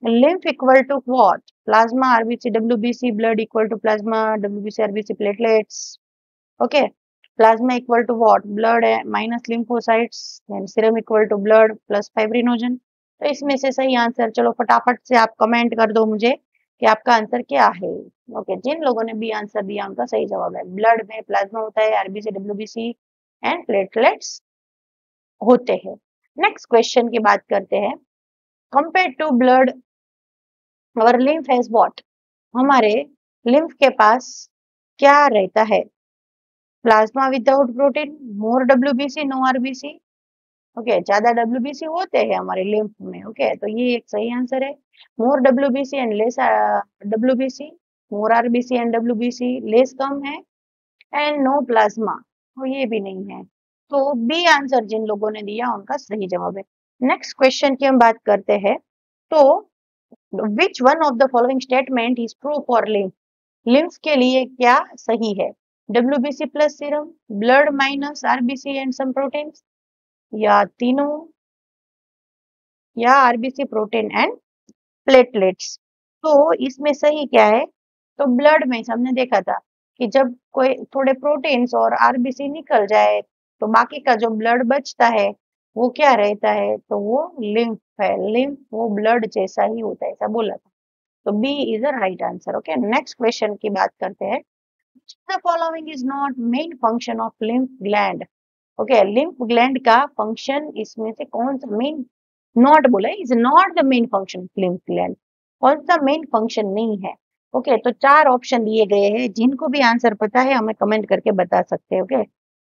lymph equal to what? Plasma, RBC, WBC, blood equal to plasma, WBC, RBC, platelets. Okay. Plasma equal to what? Blood minus lymphocytes, then serum equal to blood plus fibrinogen. तो इसमें से सही answer, चलो फटाफट से आप comment कर दो मुझे कि आपका आंसर क्या है। ओके, जिन लोगों ने बी आंसर दिया उनका सही जवाब है, ब्लड में प्लाज्मा होता है, आरबीसी, डब्ल्यूबीसी एंड प्लेटलेट्स होते हैं। नेक्स्ट क्वेश्चन की बात करते हैं। कंपेयर टू ब्लड और लिम्फ हैज व्हाट, हमारे लिम्फ के पास क्या रहता है? प्लाज्मा विदाउट प्रोटीन, मोर डब्ल्यूबीसी, नो आरबीसी। ओके, ज्यादा डब्ल्यूबीसी होते हैं हमारे लिम्फ में। ओके, तो ये एक सही आंसर है। More WBC and less WBC, more RBC and WBC less कम है, एंड नो प्लाज्मा, तो ये भी नहीं है। तो बी आंसर जिन लोगों ने दिया उनका सही जवाब है। नेक्स्ट क्वेश्चन की हम बात करते हैं। तो which one of the following statement is true for lymph, lymph के लिए क्या सही है? WBC plus serum, blood minus RBC and some proteins, या तीनों, या आरबीसी प्रोटीन एंड प्लेटलेट्स। तो इसमें सही क्या है? तो ब्लड में हमने देखा था कि जब कोई थोड़े प्रोटीन्स और आरबीसी निकल जाए तो बाकी का जो ब्लड बचता है वो क्या रहता है? तो वो लिम्फ है। लिम्फ वो ब्लड जैसा ही होता है, ऐसा बोला था। तो B is the right answer. Okay, next question की बात करते हैं। The following is not main function of lymph gland. Okay, lymph gland का फंक्शन इसमें से कौन सा मेन, नॉट बोला है, is not the main function lymph gland, कौन सा मेन फंक्शन नहीं है? ओके, तो चार ऑप्शन दिए गए हैं, जिनको भी आंसर पता है हमें कमेंट करके बता सकते हैं। ओके,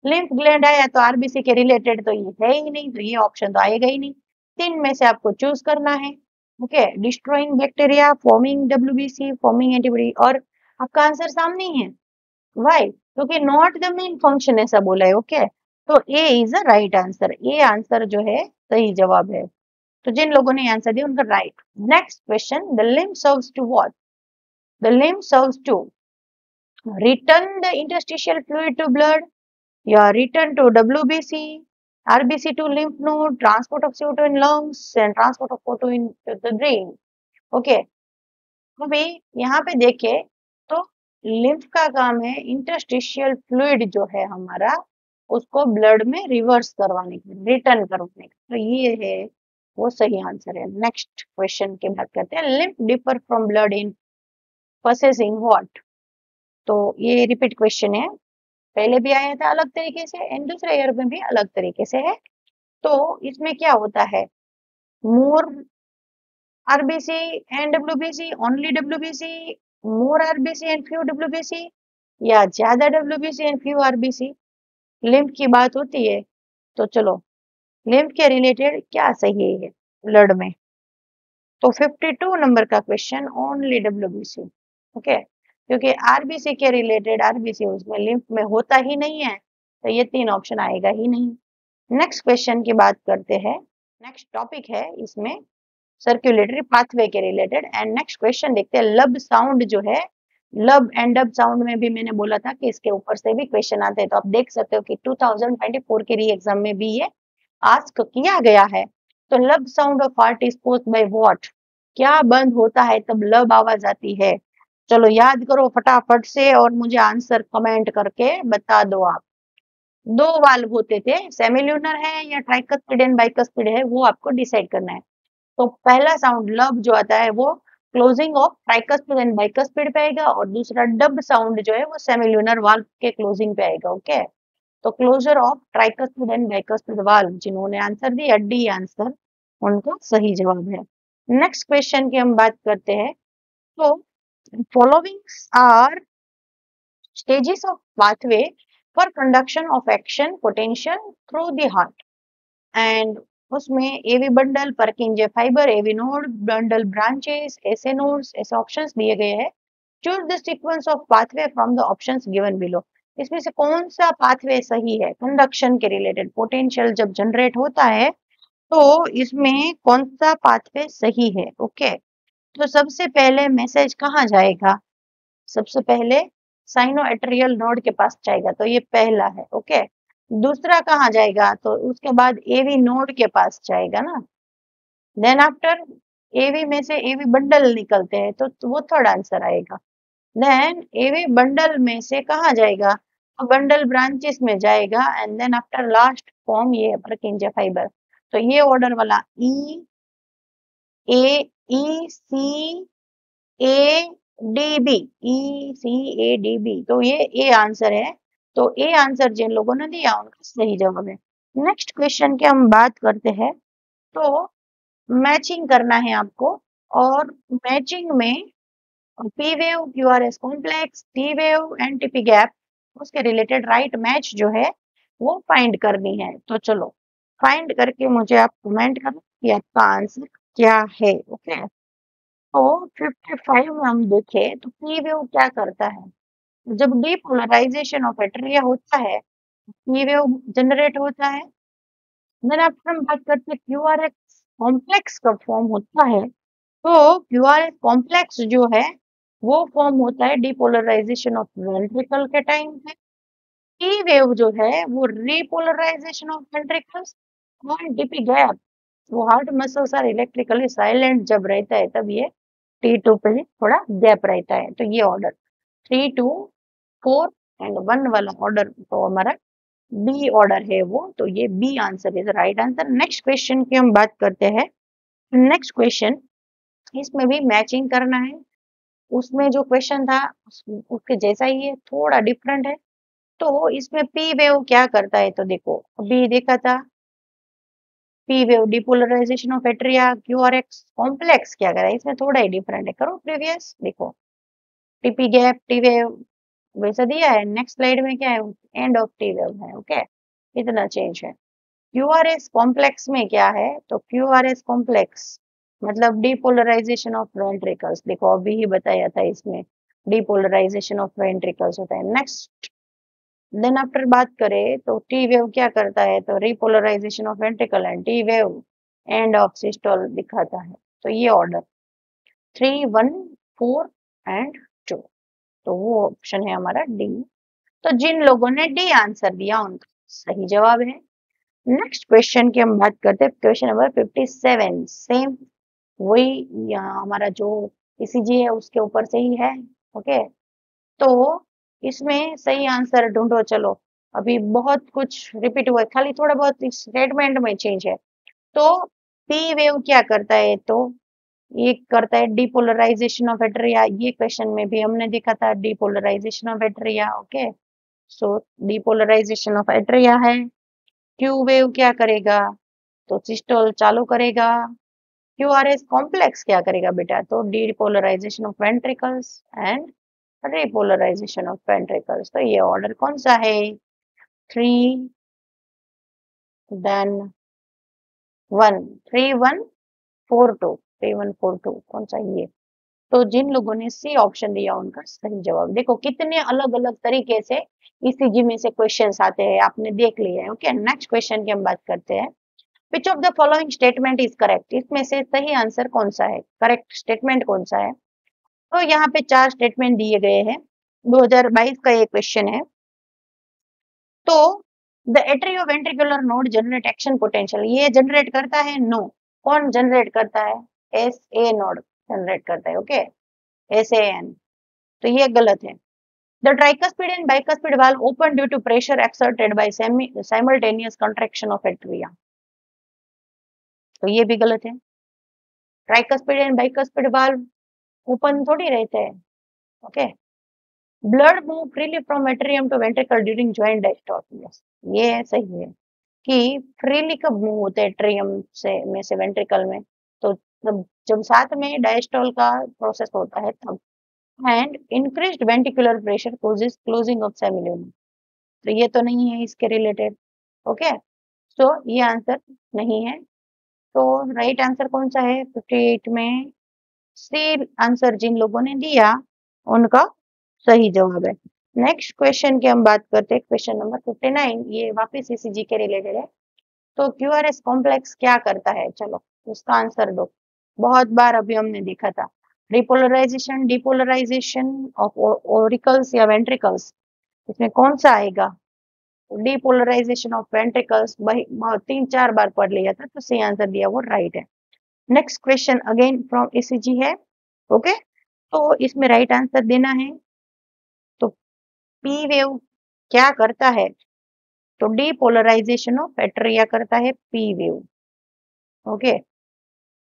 लिम्फ ग्लैंड आया तो आरबीसी के रिलेटेड तो ये है ही नहीं, तो ये ऑप्शन तो आएगा ही नहीं। तीन में से आपको चूज करना है। Okay, destroying bacteria, forming WBC, forming antibody, और आपका आंसर सामने ही है। वाई? क्योंकि नॉट द मेन फंक्शन ऐसा बोला है। ओके, तो A is the right answer, A answer जो है सही जवाब है। तो जिन लोगों ने आंसर दिया उनका right. Next question, the lymph serves to what? The lymph serves to return the interstitial fluid to blood, या return to WBC, RBC to lymph node, transport of CO2 in lungs and transport of O2 in the brain. Okay, अभी यहाँ पे देखे तो lymph का काम है interstitial fluid जो है हमारा उसको ब्लड में रिवर्स करवाने का, रिटर्न करवाने का। तो ये है वो सही आंसर है। नेक्स्ट क्वेश्चन की बात करते हैं। Lymph differ from blood in possessing what? तो ये रिपीट क्वेश्चन है, पहले भी आया था अलग तरीके से एंड दूसरे ईयर में भी अलग तरीके से है। तो इसमें क्या होता है? More RBC and WBC, only WBC, more RBC and few WBC, या ज्यादा WBC and few RBC. Lymph की बात होती है तो चलो लिम्फ के रिलेटेड क्या सही है ब्लड में? तो 52 नंबर का क्वेश्चन, ओनली डब्ल्यूबीसी। ओके, क्योंकि आरबीसी के रिलेटेड आरबीसी उसमें लिम्फ में होता ही नहीं है, तो ये तीन ऑप्शन आएगा ही नहीं। नेक्स्ट क्वेश्चन की बात करते हैं। नेक्स्ट टॉपिक है इसमें सर्कुलेटरी पाथवे के रिलेटेड। एंड नेक्स्ट क्वेश्चन देखते हैं। लब साउंड जो है, लब एंड डब साउंड में भी मैंने बोला था कि इसके ऊपर से भी क्वेश्चन आते हैं, तो आप देख सकते हो कि 2024 के री एग्जाम में भी ये आस्क किया गया है। तो लब sound of heart is caused by what? क्या बंद होता है तब लब आवाज आती है? चलो याद करो फटाफट से और मुझे आंसर कमेंट करके बता दो आप। दो वाल्व होते थे, सेमिल्यूनर है या ट्राइकस्पिड एंड बाइकस्पिड है, वो आपको डिसाइड करना है। तो पहला साउंड लब जो आता है वो closing of tricuspid and bicuspid पे आएगा, और दूसरा डब साउंड जो है वो सेमिल्यूनर वाल्व के क्लोजिंग पे आएगा। ओके, तो closure of tricuspid and bicuspid valve, जिन्होंने आंसर दिया डी आंसर उनका सही जवाब है। नेक्स्ट क्वेश्चन की हम बात करते हैं। तो followings are stages of pathway for conduction of action potential through the heart, and उसमें AV bundle, Purkinje fibre, AV node, bundle branches, ऐसे नोड्स, ऐसे ऑप्शंस दिए गए हैं। Choose the sequence of pathway from the options given below. इसमें से कौन सा पाथवे सही है कंडक्शन के रिलेटेड? पोटेंशियल जब जनरेट होता है तो इसमें कौन सा पाथवे सही है? ओके, तो सबसे पहले मैसेज कहाँ जाएगा? सबसे पहले साइनोएट्रियल नोड के पास जाएगा, तो ये पहला है। ओके, दूसरा कहाँ जाएगा? तो उसके बाद एवी नोड के पास जाएगा ना। देन आफ्टर एवी में से एवी बंडल निकलते हैं, तो वो थर्ड आंसर आएगा। देन एवी बंडल में से कहाँ जाएगा? तो बंडल ब्रांचेस में जाएगा, and then after last form ये परकिंजे फाइबर। तो ये ऑर्डर वाला E C A D B, E C A D B, तो ये ए आंसर है। तो ए आंसर जिन लोगों ने दिया उनका सही जवाब है। नेक्स्ट क्वेश्चन की हम बात करते हैं। तो मैचिंग करना है आपको, और मैचिंग में P wave, Q R S complex, T wave and TP gap, उसके रिलेटेड राइट मैच जो है वो फाइंड करनी है। तो चलो फाइंड करके मुझे आप कमेंट करो कि आपका आंसर क्या है। ओके, तो 55 में हम देखें तो पी वेव क्या करता है? जब डीपोलराइजेशन ऑफ एटरिया होता है, पी वेव जनरेट होता है। देन आफ्टर हम बात करते हैं क्यूआरएस कॉम्प्लेक्स कब फॉर्म होता है। तो क्यूआरएस कॉम्प्लेक्स जो है वो फॉर्म होता है डीपोलराइजेशन ऑफ वेंट्रिकल के टाइम पे। पी वेव जो है वो रीपोलराइजेशन ऑफ वेंट्रिकल्स और डीपी गैप, वो heart muscles are electrically silent जब रहता है तब ये T2 पे थोड़ा गैप रहता है। तो ये ऑर्डर 3, 2, 4 एंड 1 वाला ऑर्डर तो हमारा बी ऑर्डर है वो, तो ये B answer is right answer. Next question की हम बात करते हैं। नेक्स्ट क्वेश्चन, इसमें भी मैचिंग करना है। उसमें जो क्वेश्चन था उसके जैसा ही है, थोड़ा डिफरेंट है। तो इसमें पी वेव क्या करता है? तो देखो अभी देखा था P wave depolarisation of atria, QRX complex क्या करा है, इसमें थोड़ा ही डिफरेंट है। करो प्रीवियस, देखो टीपी गैप, टी वेव वैसा दिया है। नेक्स्ट स्लाइड में क्या है? एंड ऑफ टी वेव है। ओके, इतना चेंज है। क्यूआरएस कॉम्प्लेक्स में क्या है? तो क्यूआरएस कॉम्प्लेक्स मतलब डीपोलराइजेशन ऑफ वेंट्रिकल्स। देखो अभी ही बताया था इसमें डीपोलराइजेशन ऑफ वेंट्रिकल्स होता है। नेक्स्ट देन आफ्टर बात करें तो टी वेव क्या करता है? तो repolarization of ventricle and T wave end of systole दिखाता है। तो ये ऑर्डर 3, 1, 4 एंड 2, तो वो ऑप्शन है हमारा डी। तो जिन लोगों ने डी आंसर दिया उनका सही जवाब है। नेक्स्ट क्वेश्चन की हम बात करते हैं, क्वेश्चन नंबर 57। सेम वही यहाँ हमारा जो ईसीजी है उसके ऊपर से ही है। ओके, तो इसमें सही आंसर ढूंढो। चलो अभी बहुत कुछ रिपीट हुआ है, खाली थोड़ा बहुत स्टेटमेंट में चेंज है। तो पी वेव क्या करता है? तो ये करता है डीपोलराइजेशन ऑफ एट्रिया। ये क्वेश्चन में भी हमने देखा था depolarization of atria. Okay, so depolarization of atria है। क्यू वेव क्या करेगा? तो सिस्टोल चालू करेगा। क्यूआरएस कॉम्प्लेक्स क्या करेगा बेटा? तो depolarization of ventricles and repolarization of ventricles. तो ये ऑर्डर कौन सा है? 3 देन 1, 3, 1, 4, 2, 3, 1, 4, 2 कौन सा? ये तो जिन लोगों ने सी ऑप्शन दिया उनका सही जवाब। देखो कितने अलग अलग तरीके से ईसीजी में से क्वेश्चंस आते हैं, आपने देख लिया है। ओके, नेक्स्ट क्वेश्चन की हम बात करते हैं। Which of the following statement is correct? इसमें से सही आंसर कौन सा है? करेक्ट स्टेटमेंट कौन सा है? तो यहाँ पे 4 स्टेटमेंट दिए गए हैं। 2022 का ये क्वेश्चन है। तो the atrioventricular node generate action potential, ये जनरेट करता है? नो। कौन जनरेट करता है? एस ए नोड जनरेट करता है। ओके, एस ए एन, तो ये गलत है। The tricuspid and bicuspid valve open due to pressure exerted by simultaneous contraction of atria, तो ये भी गलत है। Tricuspid and bicuspid valve open थोड़ी रहते हैं। Okay, blood move freely from atrium to ventricle during joint diastole. Yes, ये सही है कि फ्रीली कब मूव होते हैं एट्रियम से वेंट्रिकल में, तो जब साथ में डायस्टोल का प्रोसेस होता है तब। And increased ventricular pressure causes closing of semilunar, तो ये तो नहीं है इसके रिलेटेड। ओके, सो ये आंसर नहीं है। तो राइट आंसर कौन सा है 58 में? सी आंसर जिन लोगों ने दिया उनका सही जवाब है। नेक्स्ट क्वेश्चन की हम बात करते हैं, क्वेश्चन नंबर 59, ये वापस ईसीजी के रिलेटेड है। तो क्यूआरएस कॉम्प्लेक्स क्या करता है? चलो उसका आंसर दो। बहुत बार अभी हमने देखा था, रिपोलराइजेशन, डिपोलराइजेशन ऑफ ऑरिकल्स या वेंट्रिकल्स, इसमें कौन सा आएगा? डिपोलराइजेशन ऑफ वेंट्रिकल्स, वही 3-4 बार पढ़ लिया था, तो सही आंसर दिया वो राइट है। Next question again from ECG है। ओके, तो इसमें राइट आंसर देना है। तो पी वेव क्या करता है? तो डिपोलराइजेशन ऑफ एट्रिया करता है P wave. Okay,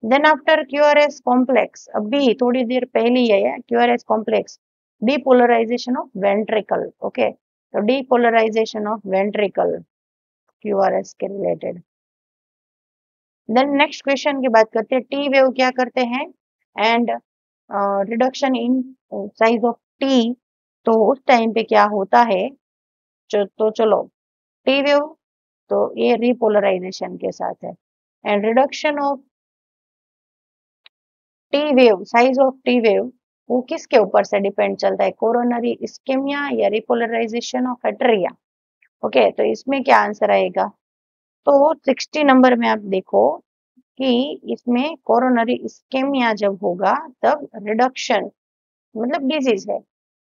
then after QRS complex, अभी थोड़ी देर पहले ही है QRS complex, depolarization of ventricle. Okay, तो डिपोलराइजेशन ऑफ वेंट्रिकल क्यूआरएस के रिलेटेड। देन नेक्स्ट क्वेश्चन की बात करते हैं, टी वेव क्या करते हैं? And reduction in size of T, तो उस टाइम पे क्या होता है? तो चलो, टी वेव तो ये रिपोलराइजेशन के साथ है। And reduction of T wave, size of T wave, वो किसके ऊपर से डिपेंड चलता है? कोरोनरी इस्केमिया या रिपोलराइजेशन ऑफ एट्रिया? ओके, तो इसमें क्या आंसर आएगा? तो 60 नंबर में आप देखो कि इसमें कोरोनरी इस्केमिया जब होगा तब रिडक्शन, मतलब डिजीज है,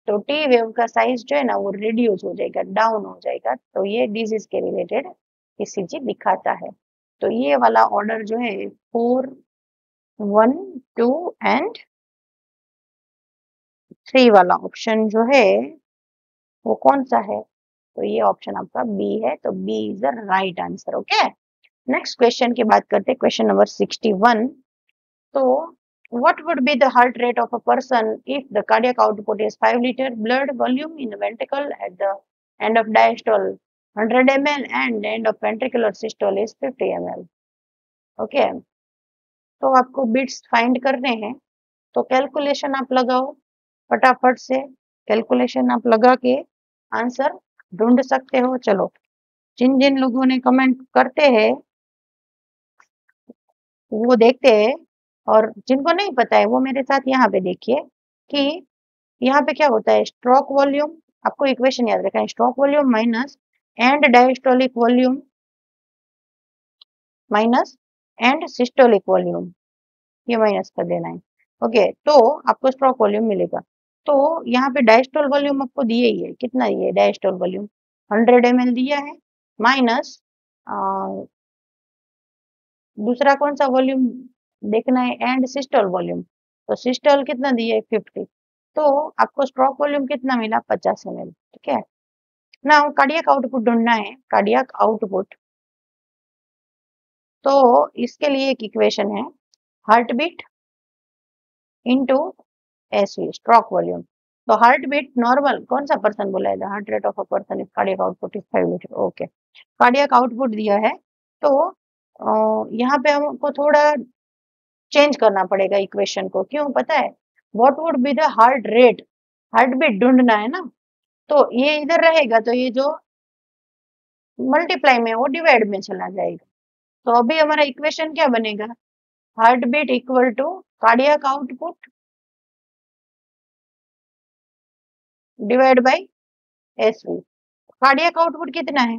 तो टी वेव का साइज जो है ना वो रिड्यूस हो जाएगा, डाउन हो जाएगा, तो ये डिजीज के रिलेटेड ईसीजी दिखाता है। तो ये वाला ऑर्डर जो है 4, 1, 2 एंड 3 वाला ऑप्शन जो है वो कौन सा है? तो ये ऑप्शन आपका बी है, तो B is the right answer. Okay, next question की बात करते हैं, क्वेश्चन नंबर 61। तो what would be the heart rate of a person if the cardiac output is 5 liter, blood volume in the ventricle at the end of diastole 100 ml and end of ventricular systole is 50 ml? Okay, तो आपको bits find करने हैं, तो calculation आप लगाओ फटाफट से, calculation आप लगा के आंसर ढूंढ सकते हो। चलो, जिन जिन लोगों ने कमेंट करते हैं वो देखते हैं, और जिनको नहीं पता है वो मेरे साथ यहाँ पे देखिए कि यहाँ पे क्या होता है, स्ट्रोक वॉल्यूम, आपको इक्वेशन याद रखना है, stroke volume minus and diastolic volume minus and systolic volume, ये माइनस कर देना है। ओके, तो आपको स्ट्रोक वॉल्यूम मिलेगा। तो यहाँ पे डायस्टोल वॉल्यूम आपको दिए ही है, कितना दिए है डायस्टोल वॉल्यूम? 100 ml दिया है, माइनस दूसरा कौन सा वॉल्यूम देखना है? एंड सिस्टोल वॉल्यूम, तो सिस्टोल कितना दिया है? 50, तो आपको स्ट्रोक वॉल्यूम कितना मिला? 50 ml। ठीक है, ना कार्डियक आउटपुट ढूंढना है, कार्डियक आउटपुट, तो इसके लिए एक इक्वेशन है, heart beat into SV stroke volume. तो हार्ट बीट नॉर्मल कौन सा पर्सन बोला है? Heart rate of a person if cardiac output is 5 metre. Okay, cardiac output दिया है, तो यहाँ पे हमको थोड़ा चेंज करना पड़ेगा इक्वेशन को। क्यों पता है? What would be the heart rate, heart beat ढूंढना है ना, तो ये इधर रहेगा, तो ये जो मल्टीप्लाई में वो डिवाइड में चला जाएगा। तो अभी हमारा इक्वेशन क्या बनेगा? Heart beat equal to cardiac output divide by SV. Cardiac output कितना है?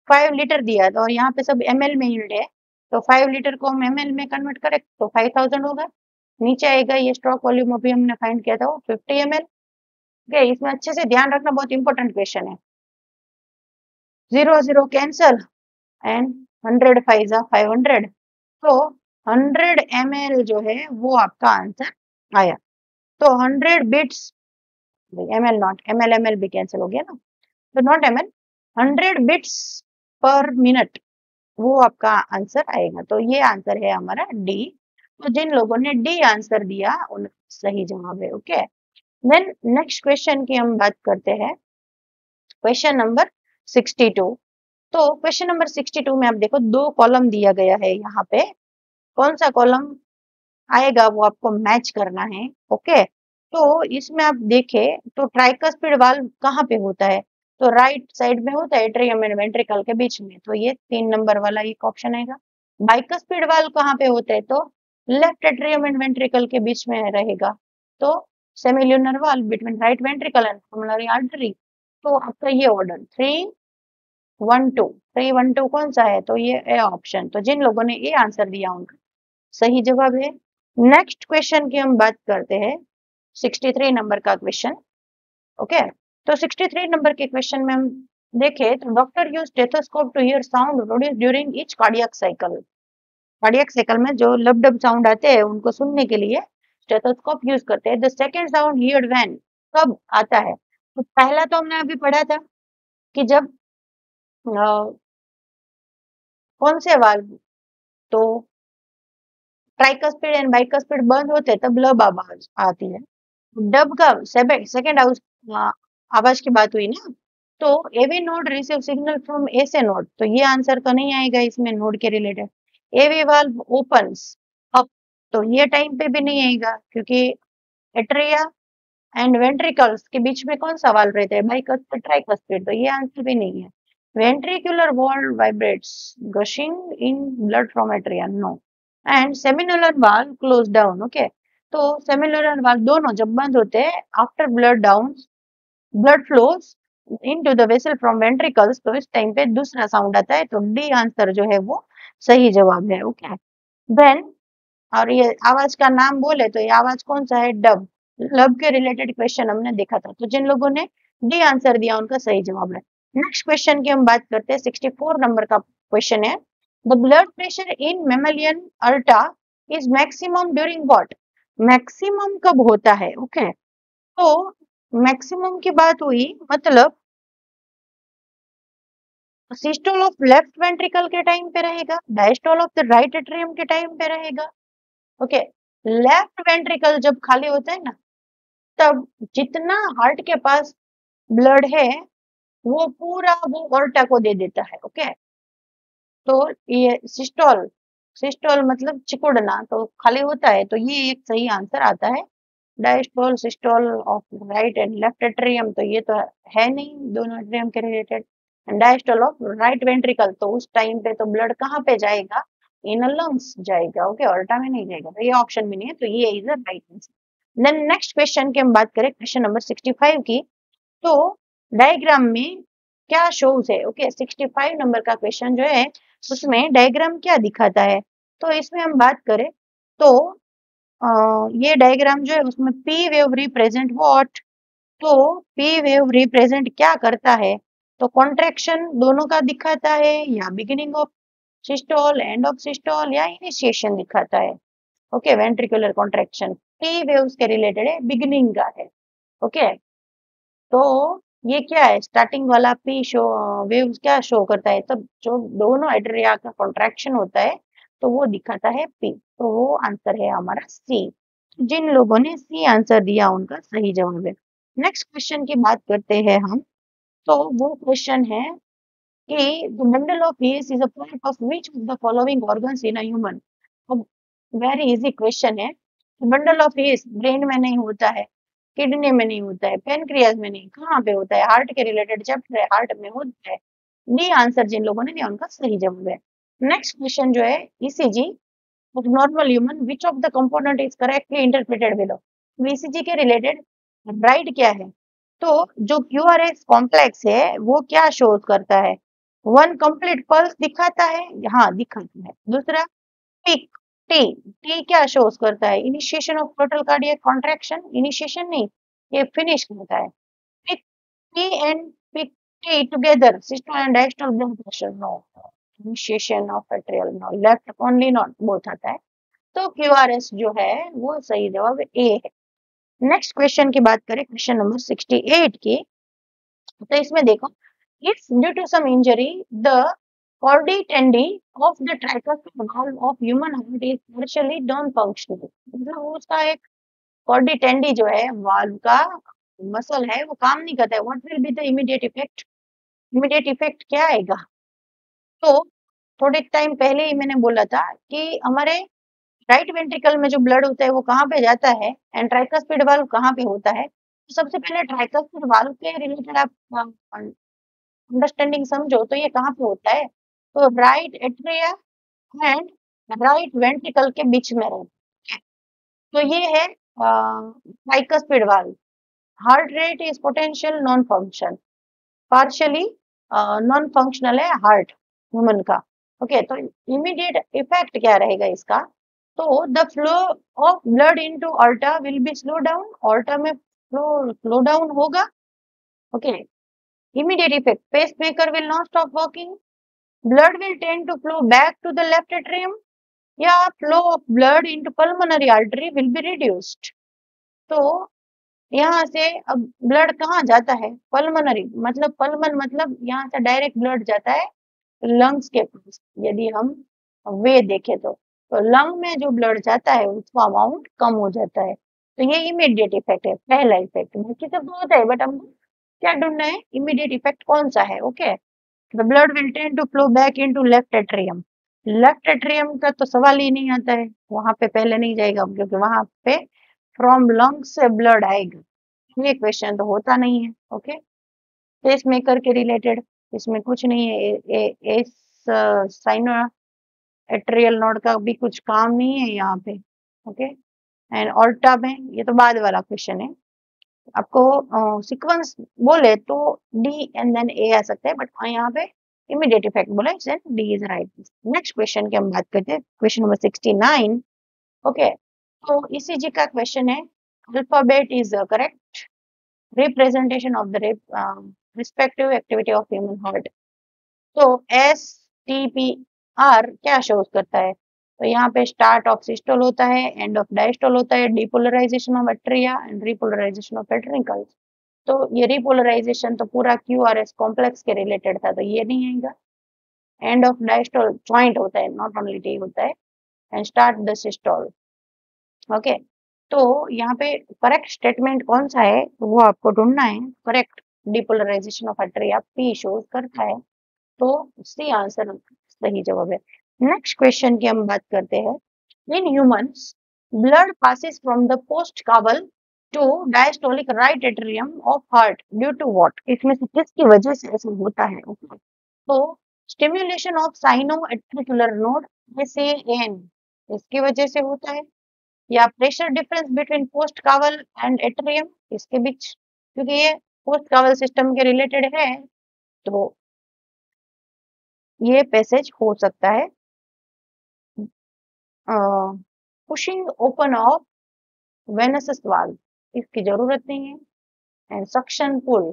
5 लीटर दिया है, और यहाँ पे सब ml में यूनिट है, तो 5 लीटर को हम ml में कन्वर्ट करें तो 5000 होगा। नीचे आएगा ये स्ट्रोक वॉल्यूम, अभी हमने फाइंड किया था वो 50 ml। ओके, इसमें अच्छे से ध्यान रखना, बहुत इंपॉर्टेंट क्वेश्चन है। 0 0 कैंसल एंड 100 5 जा 500, तो 100 ml जो है वो आपका आंसर आया। तो 100 बिट्स, ml नॉट ml भी कैंसिल हो गया ना, तो नॉट ml, 100 बिट्स पर मिनट वो आपका आंसर आएगा। तो ये आंसर है हमारा डी। तो जिन लोगों ने डी आंसर दिया उन सही जवाब है। ओके, देन नेक्स्ट क्वेश्चन की हम बात करते हैं, क्वेश्चन नंबर 62। तो क्वेश्चन नंबर 62 में आप देखो दो कॉलम दिया गया है, यहाँ पे कौन सा कॉलम आएगा वो आपको मैच करना है। ओके, तो इसमें आप देखें तो ट्राइकस्पिड वाल्व कहाँ पे होता है, तो राइट साइड में होता है, एट्रियम एंड वेंट्रिकल के बीच में, तो ये 3 नंबर वाला एक ऑप्शन आएगा। बाइकस्पिड वाल्व कहाँ पे होता है, तो लेफ्ट एट्रियम एंड वेंट्रिकल के बीच में रहेगा, तो semilunar valve between right ventricle and pulmonary artery. तो आपका ये ऑर्डर 3-1-2 कौन सा है, तो ये ए ऑप्शन। तो जिन लोगों ने ए आंसर दिया उनका सही जवाब है। नेक्स्ट क्वेश्चन की हम बात करते हैं, 63 नंबर का क्वेश्चन। ओके, तो 63 नंबर के क्वेश्चन में हम देखें तो doctor use stethoscope to hear sound produce during each cardiac cycle. Cardiac cycle में जो लब डब साउंड आते हैं उनको सुनने के लिए स्टेथोस्कोप यूज करते हैं। The second sound heard when, कब आता है, तो पहला तो हमने अभी पढ़ा था कि जब कौन से वाल्व, तो ट्राइकस्पिड एंड बाइकस्पिड बंद होते तब लब आवाज आती है। डब का सेकंड आवाज की बात हुई ना, तो AV node receive signal from SA node, तो ये आंसर तो नहीं आएगा इसमें नोड के related. AV valve opens up, तो ये टाइम पे भी नहीं आएगा क्योंकि एट्रिया एंड वेंट्रिकल्स के बीच में कौन सा वाल्व रहता है, बाइकस्पिड ट्राइकस्पिड, तो ये आंसर भी नहीं है। Ventricular valve vibrates gushing in blood from atria, no. And semilunar valve close down. Okay, तो सेमिनुलर वाल्व दोनों जब बंद होते हैं after blood flows into the vessel from ventricles, तो इस टाइम पे दूसरा साउंड आता है, तो डी आंसर जो है वो सही जवाब है। ओके, देन और ये आवाज का नाम बोले तो ये आवाज कौन सा है, डब। लब के रिलेटेड क्वेश्चन हमने देखा था, तो जिन लोगों ने डी आंसर दिया उनका सही जवाब है। नेक्स्ट क्वेश्चन की हम बात करते हैं, 64 नंबर का क्वेश्चन है, the blood pressure in mammalian aorta is maximum during what, maximum कब होता है। ओके, तो मैक्सिमम की बात हुई मतलब सिस्टोल ऑफ लेफ्ट वेंट्रिकल के टाइम पे रहेगा, diastole of the right atrium के टाइम पे रहेगा। ओके, लेफ्ट वेंट्रिकल जब खाली होता है ना, तब जितना हार्ट के पास ब्लड है वो पूरा वो ऑर्टा को दे देता है। ओके, तो ये सिस्टोल, सिस्टोल मतलब चिकुड़ना, तो खाली होता है, तो ये एक सही आंसर आता है। Diastole systole of right and left atrium, तो ये तो है नहीं दोनों एट्रियम के related. Diastole of right ventricle, तो उस टाइम पे तो ब्लड कहाँ पे जाएगा, इन लंग्स जाएगा। ओके, ऑर्टा में नहीं जाएगा, तो ये ऑप्शन भी नहीं है, तो ये is the right answer. Then next question की हम बात करें, क्वेश्चन नंबर 65 की, तो डायग्राम में क्या शोज है। ओके, 65 नंबर का क्वेश्चन जो है उसमें डायग्राम क्या दिखाता है, तो इसमें हम बात करें तो ये डायग्राम जो है उसमें पी वेव रिप्रेजेंट व्हाट, तो पी वेव रिप्रेजेंट क्या करता है, तो कॉन्ट्रैक्शन दोनों का दिखाता है, या beginning of systole and of systole, या इनिशिएशन दिखाता है। Okay, ventricular contraction P waves के रिलेटेड है, बिगिनिंग का है। ओके, तो ये क्या है, स्टार्टिंग वाला पी शो वेव्स क्या शो करता है, तब जो दोनों एट्रिया का कॉन्ट्रैक्शन होता है तो वो दिखाता है पी, तो वो आंसर है हमारा सी। जिन लोगों ने सी आंसर दिया उनका सही जवाब है। नेक्स्ट क्वेश्चन की बात करते हैं हम, तो वो क्वेश्चन है कि the bundle of his is a part of which of the following organs in a human. अब वेरी इजी क्वेश्चन है, बंडल ऑफ हीस ब्रेन में नहीं होता है, किडनी में नहीं होता है, पेनक्रियाज में नहीं, कहाँ पे होता है, हार्ट के रिलेटेड चैप्टर है, हार्ट में होता है। डी आंसर जिन लोगों ने दिया उनका सही जवाब है। नेक्स्ट क्वेश्चन जो है, ECG of normal human which of the component is correctly interpreted below. ECG के रिलेटेड राइट क्या है, तो जो क्यूआरएस कॉम्प्लेक्स है वो क्या शो करता है, वन कंप्लीट पल्स दिखाता है, हाँ दिखाता है। दूसरा पीक, टी, टी क्या शोज करता है, initiation of total cardiac contraction, initiation नहीं, ये फिनिश करता है। Peak T and peak T together systole and diastole blood pressure, no. Initiation of atrial, no. Left only, not both आता है, तो क्यूआरएस जो है वो सही जवाब ए है। नेक्स्ट क्वेश्चन की बात करें, क्वेश्चन नंबर 68 की, तो इसमें देखो, if due to some injury the chordae tendy of the tricuspid valve of human heart is partially non-functional, मतलब उसका एक कॉर्डी टेंडी जो है वाल्व का मसल है वो काम नहीं करता है। What will be the immediate effect? Immediate effect क्या आएगा? तो थोड़े टाइम पहले ही मैंने बोला था कि हमारे राइट वेंट्रिकल में जो ब्लड होता है वो कहाँ पे जाता है एंड ट्राइकस्पिड वाल्व कहाँ पे होता है। तो सबसे पहले ट्राइकस्पिड वाल्व के रिलेटेड आप अंडरस्टैंडिंग समझो तो ये कहाँ पे होता है, तो right atria and right ventricle के बीच में रहता है। तो ये है tricuspid valve. Heart rate is potential non function, partially non functional है हार्ट ह्यूमन का। ओके, तो इमीडिएट इफेक्ट क्या रहेगा इसका? तो the flow of blood into aorta will be slow down, aorta में फ्लो स्लो डाउन होगा। Okay, immediate effect, pacemaker will not stop working, blood will tend to flow back to the left atrium, या flow of blood into pulmonary artery will be reduced. तो यहाँ से अब blood कहाँ जाता है? Pulmonary, मतलब पल्मन मतलब यहाँ से डायरेक्ट ब्लड जाता है लंग्स के पास। यदि हम वे देखें तो लंग में जो ब्लड जाता है उसका अमाउंट कम हो जाता है। तो ये इमीडिएट इफेक्ट है, पहला इफेक्ट। बाकी सब तो होता है बट हमको क्या ढूंढना है? इमीडिएट इफेक्ट कौन सा है? Okay, the blood will tend to flow back into left atrium. Left atrium का तो सवाल ही नहीं आता है, वहां पे पहले नहीं जाएगा क्योंकि वहां पे फ्रॉम लंग्स से ब्लड आएगा, ये क्वेश्चन तो होता नहीं है। ओके, पेस मेकर के रिलेटेड इसमें कुछ नहीं है, इस साइनो एट्रियल नोड का भी कुछ काम नहीं है यहाँ पे। ओके, एंड ऑल्टा में ये तो बाद वाला क्वेश्चन है। आपको सीक्वेंस बोले तो डी एंड देन ए आ सकता है बट यहाँ पे इमीडिएट इफेक्ट बोला है, D is right. Next question की हम बात करते हैं, क्वेश्चन नंबर 69। ओके, तो ईसीजी का क्वेश्चन है, alphabet is correct representation of the respective activity of human heart. तो एस टी पी आर क्या शोज करता है? तो यहाँ पे स्टार्ट ऑफ सिस्टोल होता है, एंड ऑफ डायस्टोल होता है, depolarization of atria and repolarization of ventricles. तो ये रिपोलराइजेशन तो पूरा क्यूआरएस कॉम्प्लेक्स के रिलेटेड था, तो ये नहीं आएगा। एंड ऑफ डायस्टोल जॉइंट होता है, नॉट ओनली टी होता है, and start the systole. Okay, तो यहाँ पे करेक्ट स्टेटमेंट कौन सा है वो आपको ढूंढना है। Correct depolarisation of atria P shows करता है, तो सी आंसर सही जवाब है। नेक्स्ट क्वेश्चन की हम बात करते हैं, in humans blood passes from the post caval to diastolic right atrium of heart due to what? इसमें से किसकी वजह से ऐसा होता है? तो stimulation of sino auricular node SAN, इसकी वजह से होता है, या pressure difference between post caval and atrium, इसके बीच, क्योंकि ये पोस्ट कावल सिस्टम के रिलेटेड है तो ये पैसेज हो सकता है। Pushing open of venous valve, इसकी जरूरत नहीं है, एंड सक्शन पुल,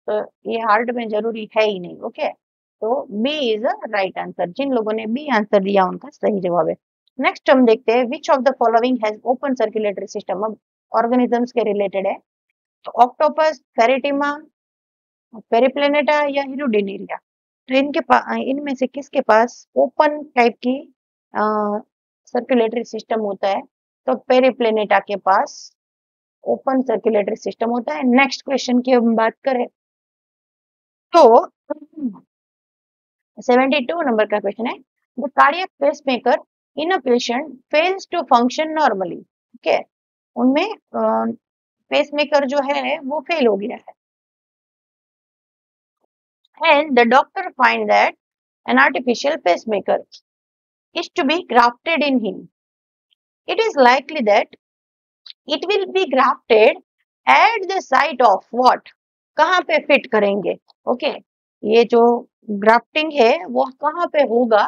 तो ये हार्ट में जरूरी है ही नहीं। ओके, तो B is a right answer. जिन लोगों ने बी आंसर दिया उनका सही जवाब है। नेक्स्ट हम देखते हैं, which of the following has open circulatory system. अब ऑर्गेनिजम्स के रिलेटेड है, तो ऑक्टोपस, फेरेटिमा, पेरिप्लेनेटा या हिरुडिनेरिया। तो इनमें से किसके पास ओपन टाइप की सर्कुलेटरी सिस्टम होता है? तो पेरिप्लेनेटा के पास ओपन सर्कुलेटरी सिस्टम होता है। नेक्स्ट क्वेश्चन की हम बात करें तो 72 नंबर का क्वेश्चन है, the cardiac pacemaker in a patient fails to function normally. Okay, उनमें पेसमेकर जो है वो फेल हो गया है, and the doctor find that an artificial pacemaker is to be grafted in him. It is likely that it will be grafted at the site of what? कहाँ पे fit करेंगे? ओके, ये जो ग्राफ्टिंग है वो कहाँ पे होगा?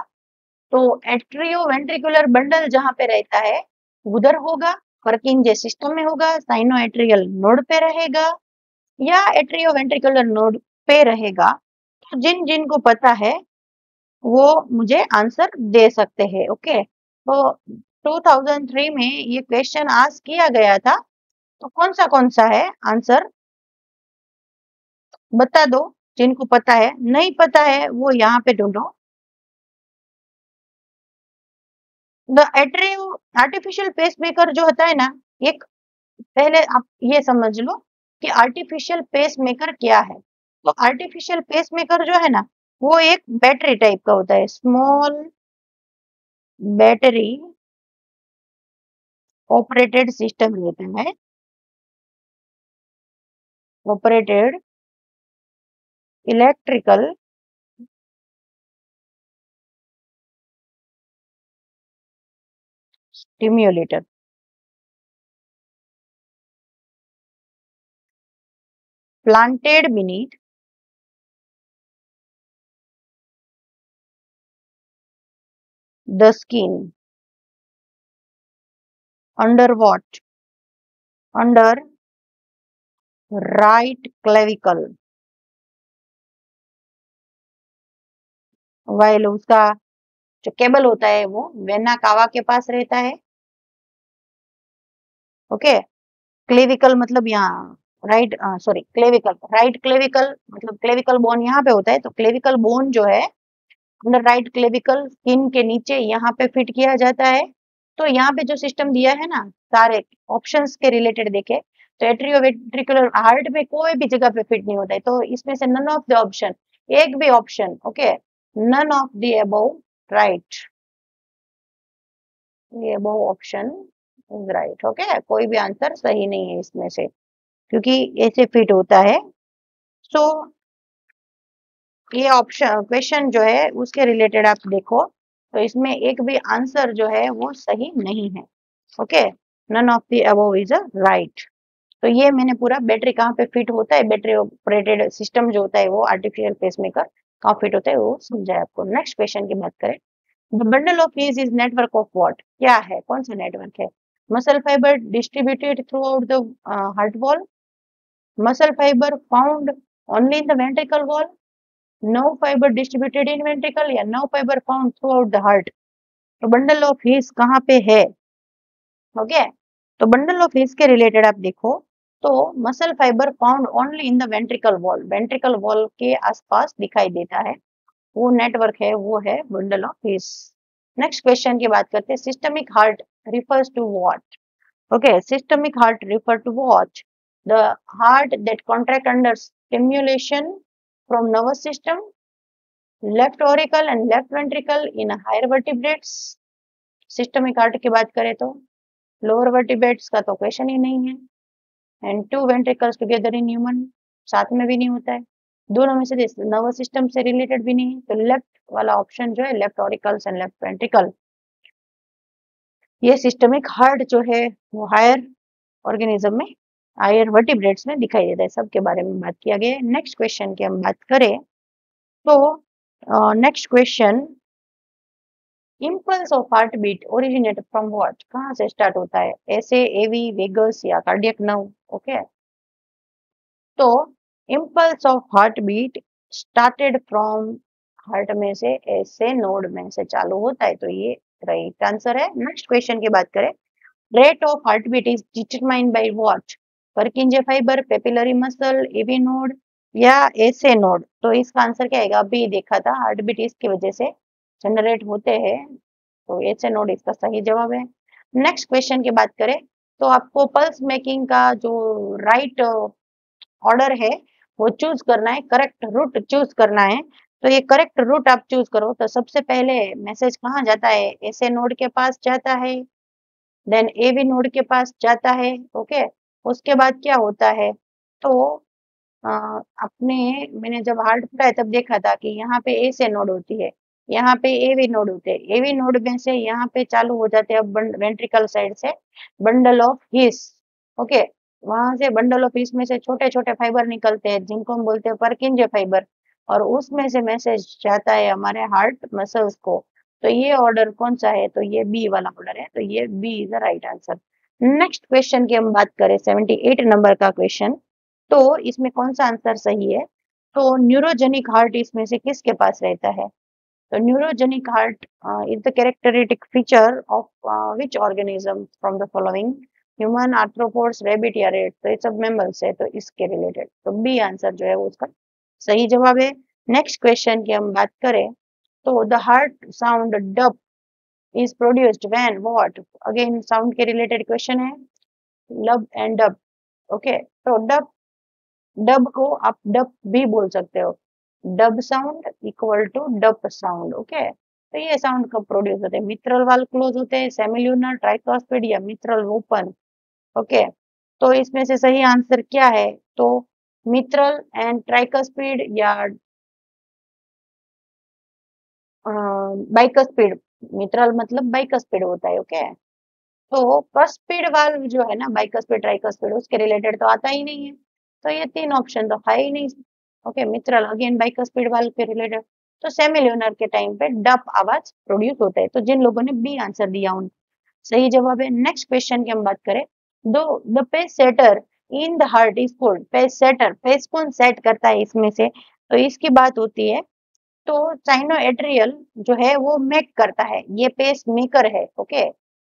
तो एट्रियो वेंट्रिकुलर बंडल जहाँ पे रहता है उधर होगा, वर्किंग सिस्टम में होगा, साइनो एट्रियल नोड पे रहेगा या एट्रियो वेंट्रिकुलर नोड पे रहेगा। तो जिन जिन को पता है वो मुझे आंसर दे सकते हैं। ओके, तो 2003 में ये क्वेश्चन आस्क किया गया था, तो कौन सा है आंसर बता दो जिनको पता है, नहीं पता है वो यहाँ पे ढूंढो। द एट्रियो आर्टिफिशियल पेसमेकर जो होता है ना, एक पहले आप ये समझ लो कि आर्टिफिशियल पेस मेकर क्या है। तो आर्टिफिशियल पेस मेकर जो है ना, वो एक बैटरी टाइप का होता है, स्मॉल बैटरी ऑपरेटेड सिस्टम रहता है, operated electrical stimulator, planted beneath the skin, under what? Under right clavicle, while उसका जो केबल होता है वो वेना कावा के पास रहता है। ओके, क्लेविकल मतलब यहाँ right, sorry clavicle, right clavicle मतलब क्लेविकल बोन यहाँ पे होता है, तो क्लेविकल बोन जो है अंडर राइट क्लेविकल स्किन के नीचे यहाँ पे फिट किया जाता है। तो यहाँ पे जो सिस्टम दिया है ना, सारे ऑप्शंस के रिलेटेड देखे तो एट्रियोवेंट्रिकुलर हार्ट में कोई भी जगह पे फिट नहीं होता है, तो इसमें से नन ऑफ द ऑप्शन, एक भी option, okay, none of the above right, ये above option is right. Okay, कोई भी आंसर सही नहीं है इसमें से, क्योंकि ऐसे फिट होता है। सो ये ऑप्शन क्वेश्चन जो है उसके रिलेटेड आप देखो, तो इसमें एक भी आंसर जो है वो सही नहीं है। Okay, none of the above is a right. तो ये मैंने पूरा बैटरी कहाँ पे फिट होता है, बैटरी ऑपरेटेड सिस्टम जो होता है वो आर्टिफिशियल पेसमेकर कहाँ फिट होता है वो समझा है आपको। नेक्स्ट क्वेश्चन की बात करें, the bundle of His is network of what, क्या है, कौन सा नेटवर्क है? Muscle fibre distributed throughout the heart wall, muscle fibre found only in the ventricle wall, nerve fiber distributed in ventricle या nerve fiber found throughout the heart। तो bundle of his कहाँ पे है? Okay, तो bundle of his के related आप देखो तो muscle fibre found only in the ventricle wall, ventricle wall के आसपास दिखाई देता है, वो नेटवर्क है, वो है bundle of His. Next question की बात करते हैं, systemic heart refers to what? Okay, systemic heart refer to what? The heart that contract under stimulation from nervous system, left auricle and left ventricle in higher vertebrates. Systemic heart की बात करें तो lower vertebrates का तो question ही नहीं है, and two ventricles together in human, साथ में भी नहीं होता है, दोनों में से नर्वस सिस्टम से रिलेटेड भी नहीं है, तो लेफ्ट वाला ऑप्शन जो है left auricles and left ventricle, ये सिस्टमिक हार्ट जो है वो हायर ऑर्गेनिज्म में, हायर वर्टिब्रेट्स में दिखाई देता है। सबके बारे में बात किया गया है। नेक्स्ट क्वेश्चन की हम बात करें तो next question, impulse of heart beat originate from what, कहाँ से स्टार्ट होता है, ऐसे एवी वेगस या कार्डियक नर्व? ओके, तो impulse of heart beat started from heart में से, ऐसे नोड में से चालू होता है, तो ये राइट आंसर है। नेक्स्ट क्वेश्चन की बात करें, rate of heart beat is determined by what? Purkinje fibre, papillary muscle, AV node या ऐसे नोड? तो इसका आंसर क्या आएगा, अभी देखा था, हार्ट बीट इसकी वजह से जनरेट होते हैं, तो ऐसे नोड इसका सही जवाब है। नेक्स्ट क्वेश्चन की बात करें तो आपको पल्स मेकिंग का जो राइट ऑर्डर है वो चूज करना है, करेक्ट रूट चूज करना है। तो ये करेक्ट रूट आप चूज करो, तो सबसे पहले मैसेज कहाँ जाता है, ऐसे नोड के पास जाता है, देन एवी नोड के पास जाता है। ओके, उसके बाद क्या होता है, तो अपने मैंने जब हार्ट फुटाया तब देखा था कि यहाँ पे ए से नोड होती है, यहाँ पे एवी नोड होते हैं, एवी नोड में से यहाँ पे चालू हो जाते हैं वेंट्रिकल साइड से बंडल ऑफ हिस। ओके, वहां से बंडल ऑफ हिस में से छोटे छोटे फाइबर निकलते हैं जिनको हम बोलते हैं पर्किंजे फाइबर, और उसमें से मैसेज जाता है हमारे हार्ट मसल्स को। तो ये ऑर्डर कौन सा है, तो ये बी वाला ऑर्डर है, तो ये B is the right answer. Next question की हम बात करें, 78 नंबर का क्वेश्चन, तो इसमें कौन सा आंसर सही है? तो न्यूरोजेनिक हार्ट इसमें से किसके पास रहता है? तो neurogenic heart is the characteristic feature of which organism from the following? Human, arthropods, rabbit या रेट? तो ये सब मैमल्स है, तो इसके रिलेटेड तो बी आंसर जो है वो उसका सही जवाब है। नेक्स्ट क्वेश्चन की हम बात करें तो the heart sound dub is produced when what? Again sound के रिलेटेड क्वेश्चन है, लब एंड डब। ओके, तो डब, डब को आप डब भी बोल सकते हो। Dub sound equal to dub sound. Okay, तो ये साउंड कब प्रोड्यूस होते हैं? मित्रल वाल क्लोज होते हैं, सेमिल्यूनर, ट्राइकॉस्पिड या मित्रल ओपन। ओके, तो इसमें से सही आंसर क्या है? तो मित्रल एंड ट्राइकॉस्पिड या बाइकस्पिड। मित्रल मतलब बाइकस्पिड होता है। ओके, तो कस्पिड वाल्व जो है ना, बाइकस्पिड ट्राइकस्पिड, उसके रिलेटेड तो आता ही नहीं है, तो ये तीन ऑप्शन तो है ही नहीं। ओके, मित्रल अगेन बाइकस्पिड वाल्व के रिलेटेड। तो सेमिल्यूनर के टाइम पे डप आवाज प्रोड्यूस होता है। तो जिन लोगों ने बी आंसर दिया उन सही जवाब है। नेक्स्ट क्वेश्चन की हम बात करें, दो the pace setter in the heart is called. Pace setter, pace कौन सेट करता है इसमें से? तो इसकी बात होती है, तो साइनोएट्रियल जो है वो मेक करता है, ये पेस मेकर है। ओके,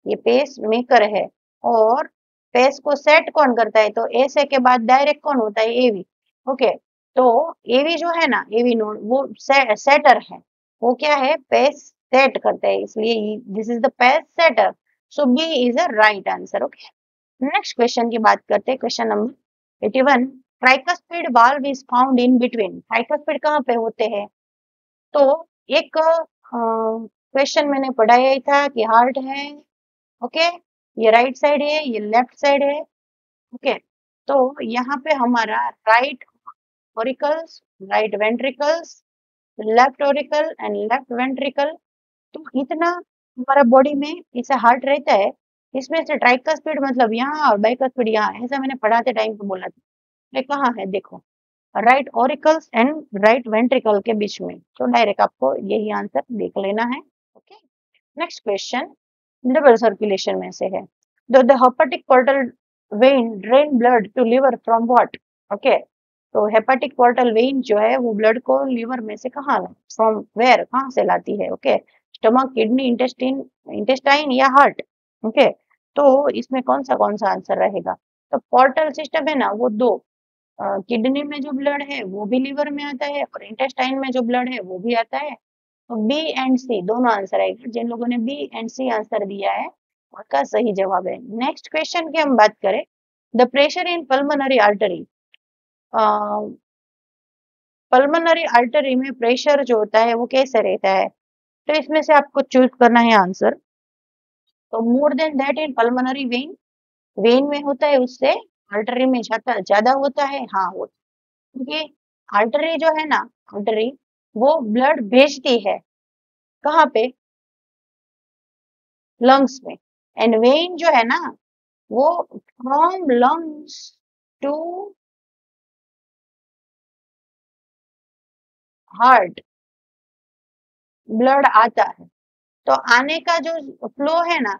ये पेस मेकर है। और पेस को सेट कौन करता है? तो ऐसे के बाद डायरेक्ट कौन होता है? एवी। ओके, तो एवी जो है ना, एवी नोड, वो सेटर है। वो क्या है? पेस सेट करता है, इसलिए this is the pace setter. So B is a right answer. Okay, next question की बात करते हैं, question number 81। Tricuspid valve is found in between. Tricuspid कहाँ पे होते हैं? तो एक क्वेश्चन मैंने पढ़ाया ही था कि हार्ट है। ओके, ये राइट साइड है, ये लेफ्ट साइड है। ओके, तो यहाँ पे हमारा right auricles, right ventricles, left auricle and left ventricle. तो इतना हमारा बॉडी में इसे हार्ट रहता है। इसमें से ट्राइकस्पिड मतलब यहाँ और बाइकस्पिड यहाँ, ऐसा मैंने पढ़ाते टाइम पे बोला था। ये कहाँ है? देखो, right auricles and right ventricle के बीच में। तो डायरेक्ट आपको यही आंसर देख लेना है। Okay, next question liver circulation में से है। The hepatic portal vein drain blood to liver from what? Okay, तो हेपेटिक पोर्टल वेन जो है वो ब्लड को लिवर में से कहाँ, फ्रॉम वेयर, कहाँ से लाती है? Okay, stomach, kidney, intestine, intestine या हार्ट। ओके, तो इसमें कौन सा आंसर रहेगा? तो पोर्टल सिस्टम है ना, वो दो, किडनी में जो ब्लड है वो भी लिवर में आता है, और इंटेस्टाइन में जो ब्लड है वो भी आता है। तो बी एंड सी दोनों आंसर आएगा। जिन लोगों ने बी एंड सी आंसर दिया है उनका सही जवाब है। नेक्स्ट क्वेश्चन की हम बात करें, the pressure in pulmonary artery. Pulmonary artery में प्रेशर जो होता है वो कैसे रहता है? तो इसमें से आपको चूज करना है आंसर। तो मोर than that in pulmonary vein, when में होता है उससे, आर्टरी में ज्यादा होता है। हाँ, वो क्योंकि आर्टरी जो है ना, आर्टरी वो ब्लड भेजती है कहाँ पे? लंग्स में। एंड वेन जो है ना, वो from lungs to heart blood आता है। तो आने का जो फ्लो है ना,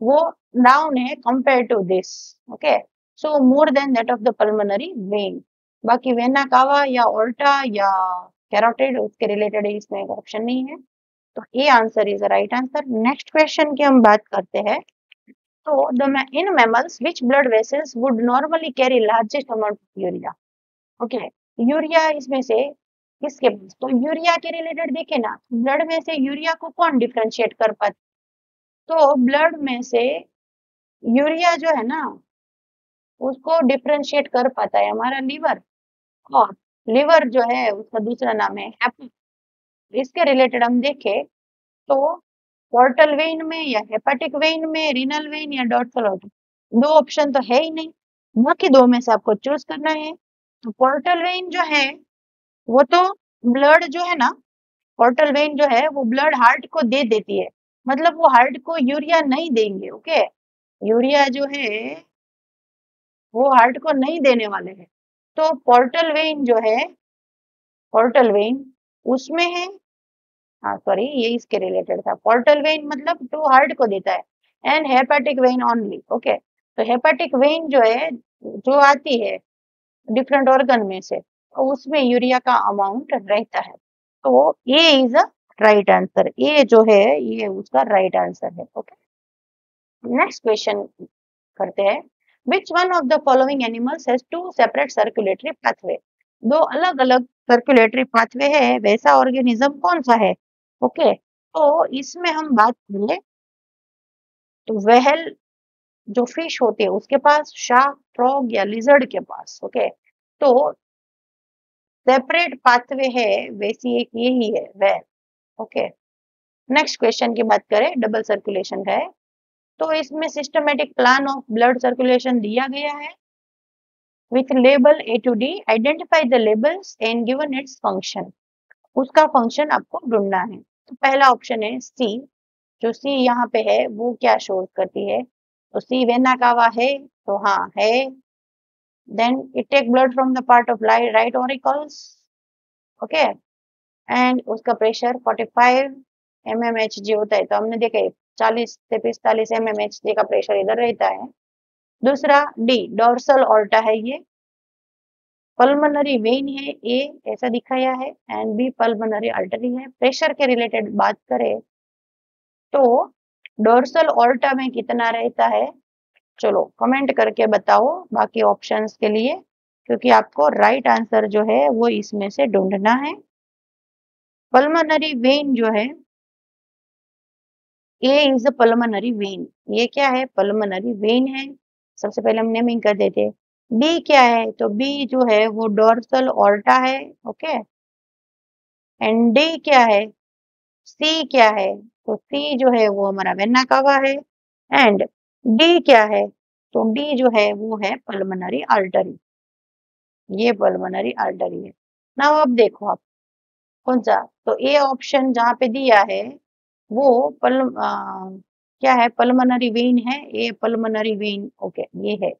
वो डाउन है compare to this. Okay, so more than that of the pulmonary vein. बाकी वेना कावा या ओल्टा या कैरोटिड, उसके रिलेटेड इसमें एक ऑप्शन नहीं है। तो A answer is right answer. Next question की हम बात करते हैं, तो the in mammals which blood vessels would normally carry largest amount of urea? Okay, urea इसमें से किसके पास? तो यूरिया के रिलेटेड देखे ना, ब्लड में से यूरिया को कौन डिफरेंशिएट कर पाता? तो ब्लड में से यूरिया जो है ना, उसको डिफरेंशिएट कर पाता है हमारा लीवर। और लीवर जो है उसका दूसरा नाम है हेपा। इसके रिलेटेड हम देखें तो पोर्टल वेन में या हेपेटिक वेन में, रीनल वेन या डॉर्सल वेन, दो ऑप्शन तो है ही नहीं। बाकी दो में से आपको चूज करना है। तो पोर्टल वेन जो है वो तो ब्लड जो है ना, पोर्टल वेन जो है वो ब्लड हार्ट को दे देती है, मतलब वो हार्ट को यूरिया नहीं देंगे। ओके, यूरिया जो है वो हार्ट को नहीं देने वाले हैं। तो पोर्टल वेन जो है, पोर्टल वेन उसमें है, हाँ सॉरी, ये इसके रिलेटेड था। पोर्टल वेन मतलब टू हार्ट को देता है। And hepatic when only. Okay, तो हेपेटिक वेन जो है, जो आती है डिफरेंट ऑर्गन में से, तो उसमें यूरिया का अमाउंट रहता है। तो ये इज अ राइट आंसर। ये जो है ये उसका राइट आंसर है। ओके, नेक्स्ट क्वेश्चन करते हैं, which one of the following animals has two separate circulatory pathway? दो अलग अलग सर्कुलेटरी पाथवे है, वैसा ऑर्गेनिज्म कौन सा है? ओके, तो इसमें हम बात करें तो व्हेल जो फिश होती है उसके पास, शार्क, फ्रॉग या लिजर्ड के पास। ओके, तो सेपरेट पाथवे है, वैसी एक यही है वह। ओके, नेक्स्ट क्वेश्चन की बात करें, डबल सर्कुलेशन का है। तो इसमें systematic plan of blood circulation दिया गया है with label A to D, identify the labels and given its function. उसका फंक्शन आपको ढूंढना है। तो पहला ऑप्शन है सी। जो सी यहाँ पे है वो क्या शो करती है, तो सी वेना कावा है, तो हाँ है। Then it take blood from the part of right auricles. Okay, and उसका प्रेशर 45 mmHg होता है। तो हमने देखा 40 से 45 mmHg का प्रेशर इधर रहता है। दूसरा डी, डोर्सल ऑर्टा है ये। पल्मोनरी वेन है ए, ऐसा दिखाया है, एंड बी पल्मोनरी आर्टरी है। प्रेशर के रिलेटेड बात करें तो डोर्सल ऑर्टा में कितना रहता है, चलो कमेंट करके बताओ बाकी ऑप्शंस के लिए, क्योंकि आपको राइट आंसर जो है वो इसमें से ढूंढना है। पल्मोनरी वेन जो है, ए इज अ पल्मोनरी वेन। ये क्या है, पल्मोनरी वेन है। सबसे पहले हम नेमिंग कर देते। बी क्या है, तो बी जो है वो डोर्सल ऑर्टा है। ओके, एंड डी क्या है, सी क्या है, तो सी जो है वो हमारा वेना कावा है। एंड डी क्या है, तो डी जो है वो है पल्मोनरी आर्टरी। ये पल्मोनरी आर्टरी है। नाउ अब देखो आप कौन सा, तो ए ऑप्शन जहाँ पे दिया है वो क्या है, पल्मोनरी वेन है। ए पल्मोनरी वेन, ओके ये है।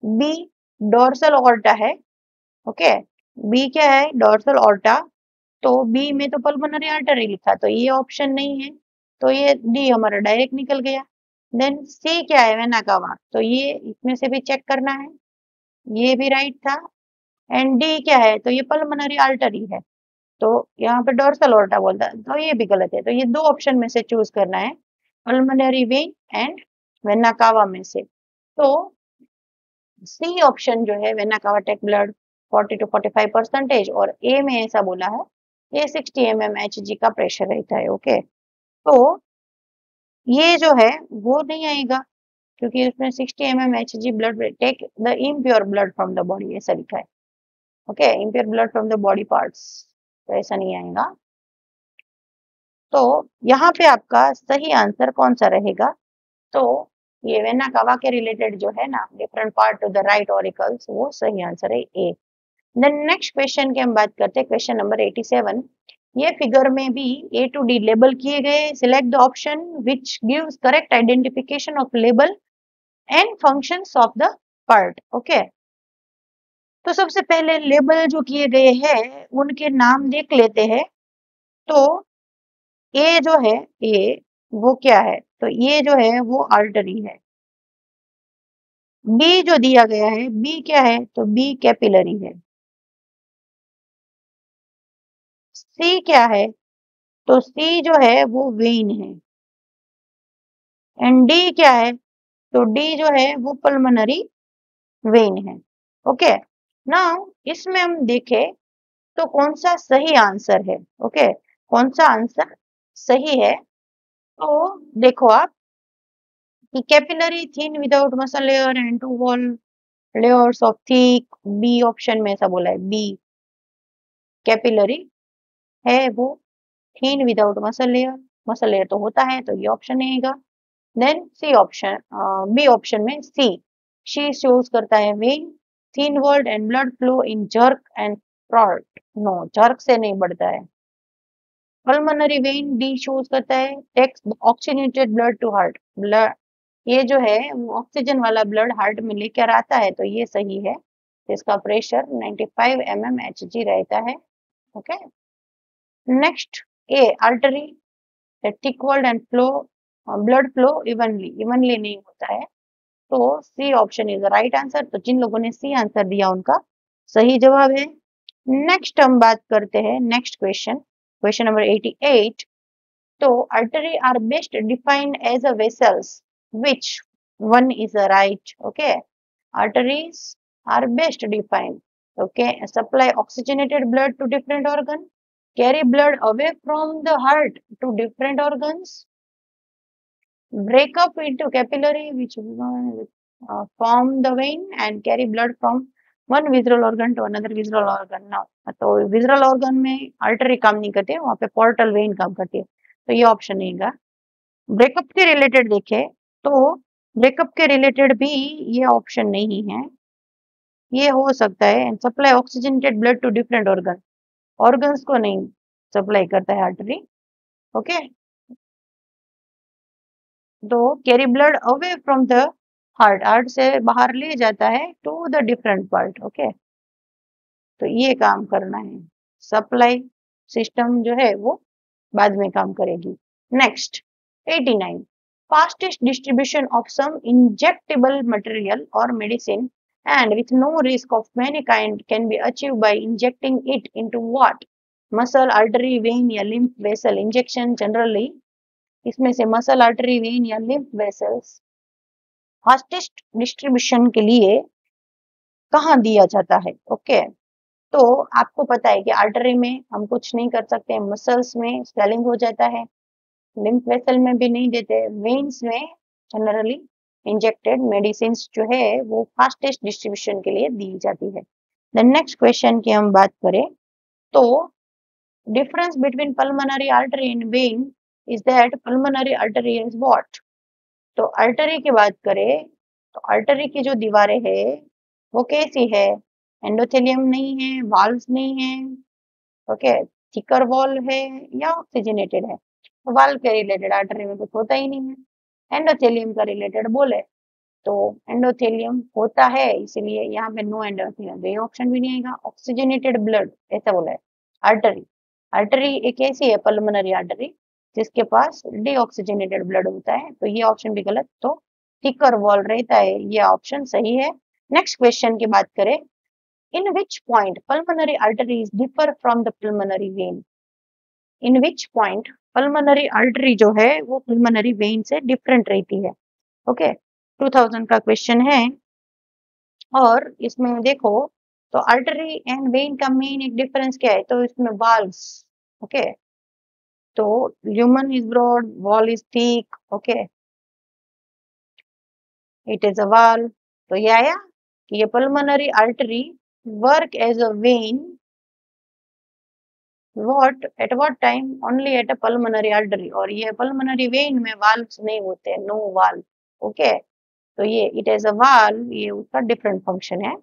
बी डोर्सल ऑर्टा है। ओके, बी क्या है, डोर्सल ऑर्टा। तो बी में तो पल्मोनरी आर्टरी लिखा, तो ये ऑप्शन नहीं है, तो ये डी हमारा डायरेक्ट निकल गया। देन सी क्या है, वेना कावा, तो ये इसमें से भी चेक करना है, ये भी राइट था। एंड डी क्या है, तो ये पल्मोनरी आर्टरी है, तो यहाँ पे डोर्सल ऑर्टा बोलता है, तो ये भी गलत है। तो ये दो ऑप्शन में से चूज करना है, pulmonary vein and vena cava में से। तो सी ऑप्शन जो है, vena cava take blood 40 to 45%, और ए में ऐसा बोला है ये 60 mmHg का प्रेशर रहता है। ओके, तो ये जो है वो नहीं आएगा, क्योंकि उसमें 60 mmHg blood take the impure blood from the body ऐसा लिखा है। Okay, impure blood from the body parts, तो ऐसा नहीं आएगा। तो यहाँ पे आपका सही आंसर कौन सा रहेगा, तो ये वेना कावा के रिलेटेड जो है ना, different part two the right auricles, वो सही आंसर है ए। देन नेक्स्ट क्वेश्चन की हम बात करते हैं, क्वेश्चन नंबर 87। ये फिगर में भी ए टू डी लेबल किए गए। Select the option which gives correct identification of label and functions of the part. Okay, तो सबसे पहले लेबल जो किए गए हैं उनके नाम देख लेते हैं। तो ए जो है, ए वो क्या है, तो ये जो है वो आर्टरी है। बी जो दिया गया है, बी क्या है, तो बी कैपिलरी है। सी क्या है, तो सी जो है वो वेन है। एंड डी क्या है, तो डी जो है वो पल्मोनरी वेन है। ओके, नाउ इसमें हम देखें तो कौन सा सही आंसर है। ओके, कौन सा आंसर सही है, तो देखो आप कि capillary thin without muscle layer and two wall layers of thick, B option में ऐसा बोला है, बी कैपिलरी है वो थिन विदाउट मसल लेयर तो होता है, तो ये ऑप्शन नहीं आएगा। Then C option, B option में सी, शी शोज करता है when thin walled and blood flow in jerk and प्रॉट, नो जर्क से नहीं बढ़ता है। पल्मोनरी वेन डी शोज करता है takes oxygenated blood to heart, blood ये जो है वो ऑक्सीजन वाला ब्लड हार्ट में लेकर आता है, तो ये सही है। इसका प्रेशर 95 mmHg रहता है। Okay, next A artery, thick world and flow blood flow evenly नहीं होता है, तो C option is the right answer. तो जिन लोगों ने सी आंसर दिया उनका सही जवाब है। नेक्स्ट हम बात करते हैं, नेक्स्ट क्वेश्चन, क्वेश्चन नंबर 88। तो artery are best defined as a vessels which one is the right. Okay, arteries are best defined, okay, supply oxygenated blood to different organ, carry blood away from the heart to different organs, break up into capillary which form the vein and carry blood from one visceral organ to another visceral organ. now तो visceral organ में artery काम नहीं करती है, वहां पे portal vein काम करती है, तो ये ऑप्शन नहीं है। ब्रेकअप के रिलेटेड देखे तो ब्रेकअप के रिलेटेड भी ये ऑप्शन नहीं है, ये हो सकता है supply oxygenated blood to different organs को नहीं सप्लाई करता है आर्टरी। ओके, तो carry blood away from the heart से बाहर ले जाता है to the different part. Okay, तो ये काम करना है, सप्लाई सिस्टम जो है वो बाद में काम करेगी। Next 89, fastest distribution of some injectable material और medicine and with no risk of many kind can be achieved by injecting it into what? Muscle, artery, when या लिम्फ वेसल। इंजेक्शन जनरली इसमें से मसल, आर्टरी, वेन या lymph vessels fastest distribution के लिए कहाँ दिया जाता है। ओके, तो आपको पता है कि आर्टरी में हम कुछ नहीं कर सकते, मसल्स में स्वेलिंग हो जाता है, लिम्फ वेसल में भी नहीं देते, वेन्स में जनरली इंजेक्टेड मेडिसिन जो है वो फास्टेस्ट डिस्ट्रीब्यूशन के लिए दी जाती है। द नेक्स्ट क्वेश्चन की हम बात करें तो difference between pulmonary artery and when is that pulmonary artery is what. तो आर्टरी की बात करें तो आर्टरी की जो दीवारें है वो कैसी है, एंडोथेलियम नहीं है, वाल्व्स नहीं है, ओके, थिकर वॉल है या ऑक्सीजनेटेड है। तो वाल्व के रिलेटेड आर्टरी में कुछ होता ही नहीं है। एंडोथेलियम का रिलेटेड बोले तो एंडोथेलियम होता है, इसीलिए यहाँ पे नो एंडोथेलियम, ये ऑप्शन भी नहीं आएगा। ऑक्सीजनेटेड ब्लड ऐसा बोला है। आर्टरी, आर्टरी एक ऐसी है पल्मोनरी आर्टरी जिसके पास डीऑक्सीजनेटेड ब्लड होता है, तो ये ऑप्शन भी गलत। तो थिकर वॉल रहता है, ये ऑप्शन सही है। नेक्स्ट क्वेश्चन की बात करें, in which point pulmonary arteries differ from the pulmonary vein? in which point pulmonary artery जो है वो pulmonary vein से different रहती है। ओके, 2000 का क्वेश्चन है और इसमें देखो तो आर्टरी एंड वेन का मेन एक डिफरेंस क्या है, तो इसमें वाल्व्स। ओके, तो lumen is broad, wall is thick, okay, it is a valve. तो ये आया कि ये pulmonary artery work as a vein what at what time only at a pulmonary artery, और ये pulmonary vein में valves नहीं होते, no valve। ओके, तो ये it is a valve, ये उसका different function है,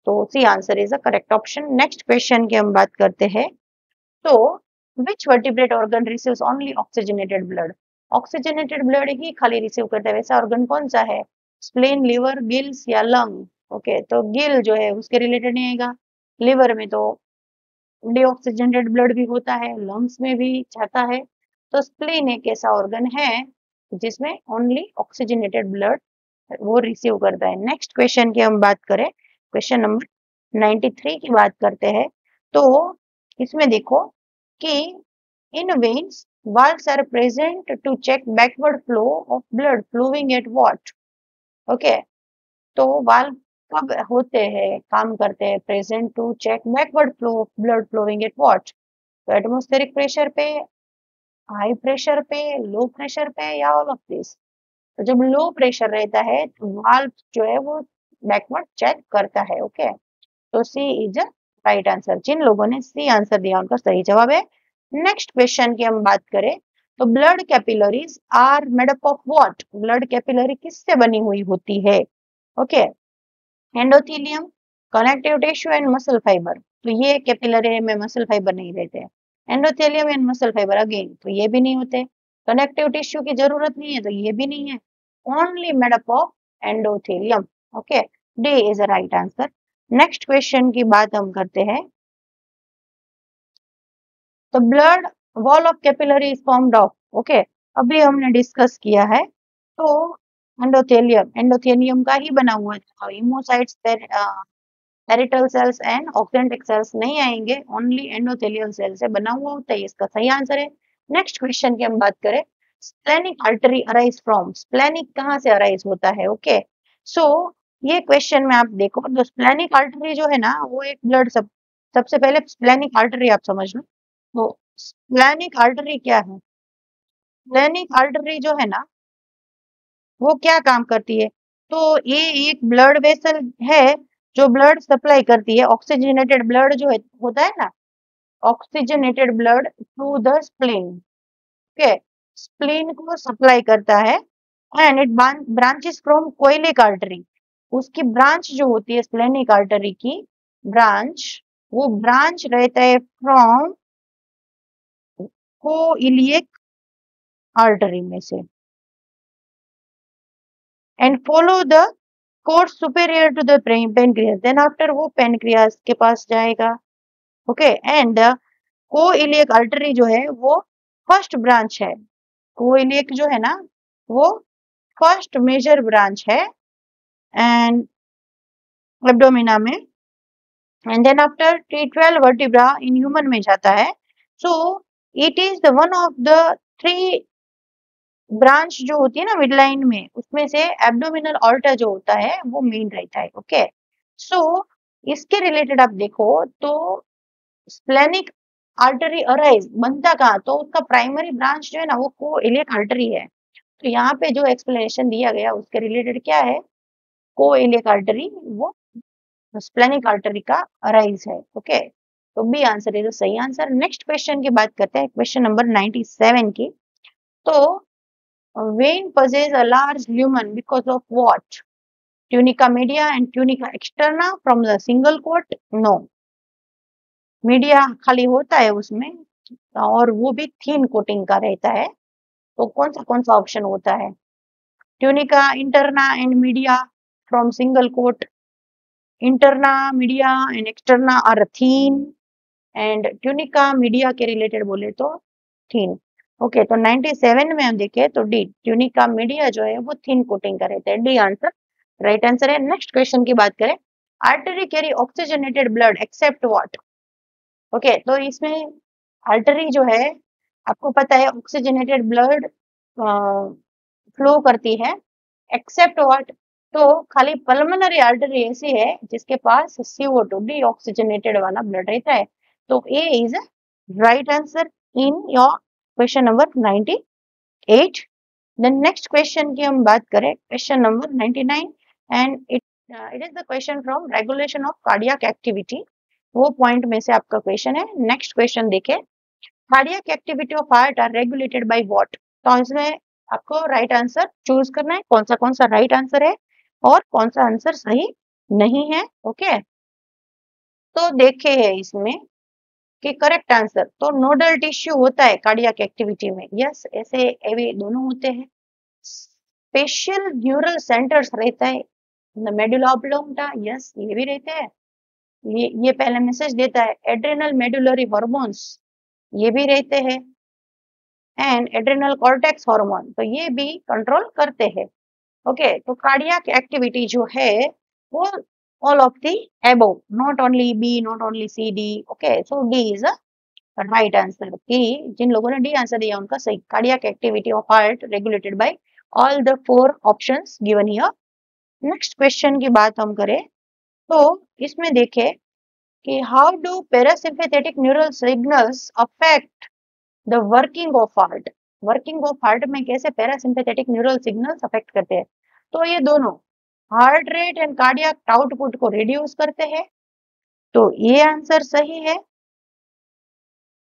तो C answer is a correct option. Next question की हम बात करते हैं तो which vertebrate organ receives only oxygenated blood? Oxygenated blood ही खाली रिसीव करता है, वैसा ऑर्गन कौन सा है? स्प्लेन, लिवर, गिल्स या लंग। ओके, तो गिल जो है उसके रिलेटेड नहीं आएगा, लिवर में तो डीऑक्सीजनेटेड ब्लड भी होता है, लंग्स में भी जाता है, तो स्प्लीन एक ऐसा ऑर्गन है जिसमें ओनली ऑक्सीजनेटेड ब्लड वो रिसीव करता है। नेक्स्ट क्वेश्चन की हम बात करें, क्वेश्चन नंबर 93 की बात करते हैं तो इसमें देखो कि इन veins valves are present to check backward flow of blood flowing at what? Okay, तो वाल्व कब होते हैं, काम करते हैं, present to check backward flow of blood flowing at what? तो एटमॉस्फेरिक प्रेशर पे, हाई प्रेशर पे, लो प्रेशर पे या ऑल ऑफ दिस। तो जब लो प्रेशर रहता है तो वाल्व जो है वो बैकवर्ड चेक करता है। ओके, तो C is a right answer. जिन लोगों ने सी आंसर दिया उनका सही जवाब है। नेक्स्ट क्वेश्चन की हम बात करें तो blood capillaries are made up of what? Blood capillary किससे बनी हुई होती है? Okay, endothelium, connective tissue and muscle fibre. तो ये कैपिलरी में मसल फाइबर नहीं रहते हैं। Endothelium and muscle fibre again तो ये भी नहीं होते। कनेक्टिव टिश्यू की जरूरत नहीं है तो ये भी नहीं है, only made up of endothelium. Okay, D is a right answer. Next question की बात हम करते हैं तो blood wall of capillary is formed of, okay, अभी हमने डिस्कस किया है तो एंडोथेलियम का ही बना हुआ है। Haemocytes, parietal cells and oxyntic cells नहीं आएंगे, ओनली एंडोथेलियल सेल से बना हुआ होता है, इसका सही आंसर है। नेक्स्ट क्वेश्चन की हम बात करें, splenic artery arise from, splenic कहाँ से अराइज होता है? ओके, सो ये क्वेश्चन में आप देखो तो स्प्लेनिक आर्टरी जो है ना वो एक ब्लड सबसे पहले स्प्लेनिक आर्टरी आप समझ लो, तो स्प्लेनिक आर्टरी क्या है? स्प्लेनिक आर्टरी जो है ना वो क्या काम करती है? तो ये एक ब्लड वेसल है जो ब्लड सप्लाई करती है, ऑक्सीजनेटेड ब्लड जो होता है ना, oxygenated blood through the spleen, okay, spleen को सप्लाई करता है and it branches from coeliac artery. उसकी ब्रांच जो होती है स्प्लेनिक आर्टरी की ब्रांच, वो ब्रांच रहता है फ्रॉम कोइलिक आर्टरी में से and follow the course superior to the pancreas, then after वो पेनक्रियास के पास जाएगा, ओके। एंड कोइलिक आर्टरी जो है वो फर्स्ट ब्रांच है, कोइलिक जो है ना वो फर्स्ट मेजर ब्रांच है एंड एब्डोमिना में, and then after T12 vertebra in human में जाता है। So it is the one of the 3 branch जो होती है ना मिड लाइन में, उसमें से एब्डोमिनल ऑर्टा जो होता है वो मेन रहता है, ओके। सो इसके रिलेटेड आप देखो तो स्प्लेनिक आर्टरी अराइज बनता कहाँ, तो उसका प्राइमरी ब्रांच जो है ना वो कोइलिक आर्टरी है। तो यहाँ पे जो एक्सप्लेनेशन दिया गया उसके रिलेटेड क्या है, कोइलिक आर्टरी वो स्प्लेनिक आर्टरी का अराइज है, ओके। तो बी आंसर है जो सही आंसर। नेक्स्ट क्वेश्चन की बात करते हैं, क्वेश्चन नंबर 97 की। तो when possess a large lumen because of what? Tunica media and tunica externa from the single coat? No. Media खाली होता है उसमें और वो भी थीन कोटिंग का रहता है। तो कौन सा ऑप्शन होता है? Tunica interna and media from single coat, interna media and externa are thin and tunica media के रिलेटेड बोले तो थीन, ओके। तो 97 में हम देखें तो डी ट्यूनिका मीडिया जो है वो थीन कोटिंग का रहता है, डी आंसर राइट आंसर है। नेक्स्ट क्वेश्चन की बात करें, artery carry oxygenated blood except what, okay. तो इसमें आर्टरी जो है आपको पता है ऑक्सीजनेटेड ब्लड फ्लो करती है, एक्सेप्ट व्हाट, तो खाली पल्मोनरी आर्टरी ऐसी है जिसके पास CO2 डी ऑक्सीजनेटेड वाला ब्लड रहता है। तो A is right answer in your question number 98। Then next question की हम बात करें, question number 99 and it is the question from regulation of cardiac activity, वो पॉइंट में से आपका क्वेश्चन है। नेक्स्ट क्वेश्चन देखें, cardiac activity of heart are regulated by what. तो इसमें आपको राइट आंसर चूज करना है, कौन सा राइट आंसर है और कौन सा आंसर सही नहीं है, ओके। तो देखे है इसमें कि करेक्ट आंसर तो नोडल टिश्यू होता है कार्डियक एक्टिविटी में, यस ऐसे एवे दोनों होते हैं। स्पेशल न्यूरल सेंटर्स रहता है, मेडुला ऑब्लोंगेटा, यस ये भी रहते हैं, ये पहले मैसेज देता है। एड्रेनल मेडुलरी हार्मोन्स ये भी रहते हैं एंड एड्रेनल कॉर्टेक्स हार्मोन, तो ये भी कंट्रोल करते हैं, ओके। तो कार्डियक एक्टिविटी जो है वो all of the above, not only B, not only C, D, okay. So D is a right answer. कि जिन लोगों ने डी आंसर दिया उनका सही, cardiac activity of heart regulated by all the 4 options given here. Next question की बात हम करें तो इसमें देखें कि how do parasympathetic neural signals affect the working of heart. Working of heart में कैसे पैरासिम्पैथेटिक न्यूरल सिग्नल्स अफेक्ट करते हैं, तो ये दोनों heart rate and cardiac output को रिड्यूस करते हैं, तो ये आंसर सही है।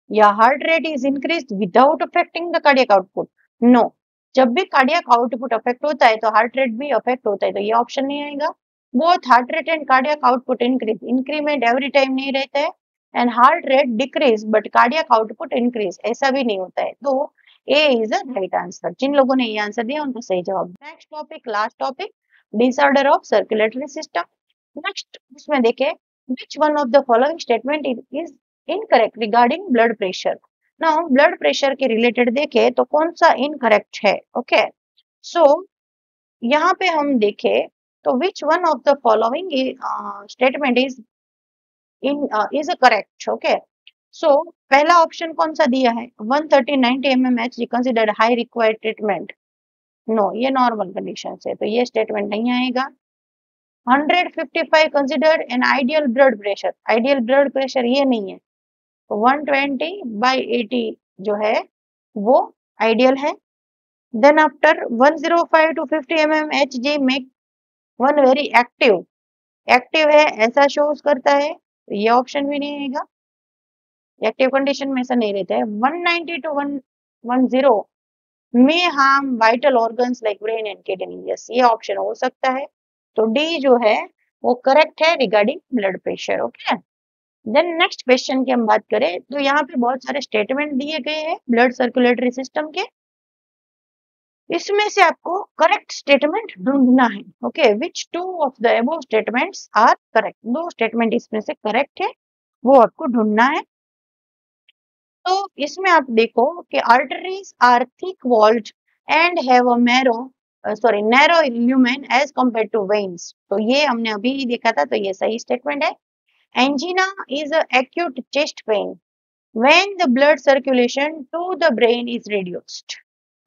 या heart rate is increased without affecting the cardiac output, no. जब भी कार्डियक आउटपुट अफेक्ट होता है तो हार्ट रेट भी अफेक्ट होता है, तो ये ऑप्शन नहीं आएगा। Both heart rate and cardiac output increase, increment every time नहीं रहता है, and heart rate decrease but cardiac output increase, ऐसा भी नहीं होता है। तो A is the right answer. जिन लोगों ने ये आंसर दिया उनका सही जवाब। Next topic, last topic, disorder of circulatory system. Next उसमें देखे which one of the following statement is incorrect regarding blood pressure। now blood pressure के रिलेटेड देखे तो कौन सा इनकरेक्ट है, ओके। सो यहाँ पे हम देखे तो which one of the following statement is a correct, okay. So पहला ऑप्शन कौन सा दिया है, 130-90 mmHg considered high required treatment, no ये नॉर्मल कंडीशन है, तो ये स्टेटमेंट नहीं आएगा। 155 considered an ideal blood pressure, ideal blood pressure ये नहीं है, तो 120/80 जो है वो आइडियल है। Then after 105 to 50 mm Hg make one very active. Active है ऐसा शोज करता है, तो ये ऑप्शन भी नहीं आएगा। एक्टिव कंडीशन में ऐसा नहीं रहता है। 190 to 110 may harm vital organs like brain and kidney, yes ये ऑप्शन हो सकता है। तो डी जो है वो करेक्ट है regarding blood pressure. Okay, then next question की हम बात करें तो यहाँ पे बहुत सारे स्टेटमेंट दिए गए हैं ब्लड सर्कुलेटरी सिस्टम के। इसमें से आपको करेक्ट स्टेटमेंट ढूंढना है। Okay, which two of the above statements are correct, दो स्टेटमेंट इसमें से करेक्ट है वो आपको ढूंढना है। तो इसमें आप देखो कि arteries are thick walled and have a narrow lumen as compare to veins, तो ये हमने अभी ही देखा था, तो ये सही स्टेटमेंट है। Angina is a acute chest pain when the blood circulation to the brain is reduced.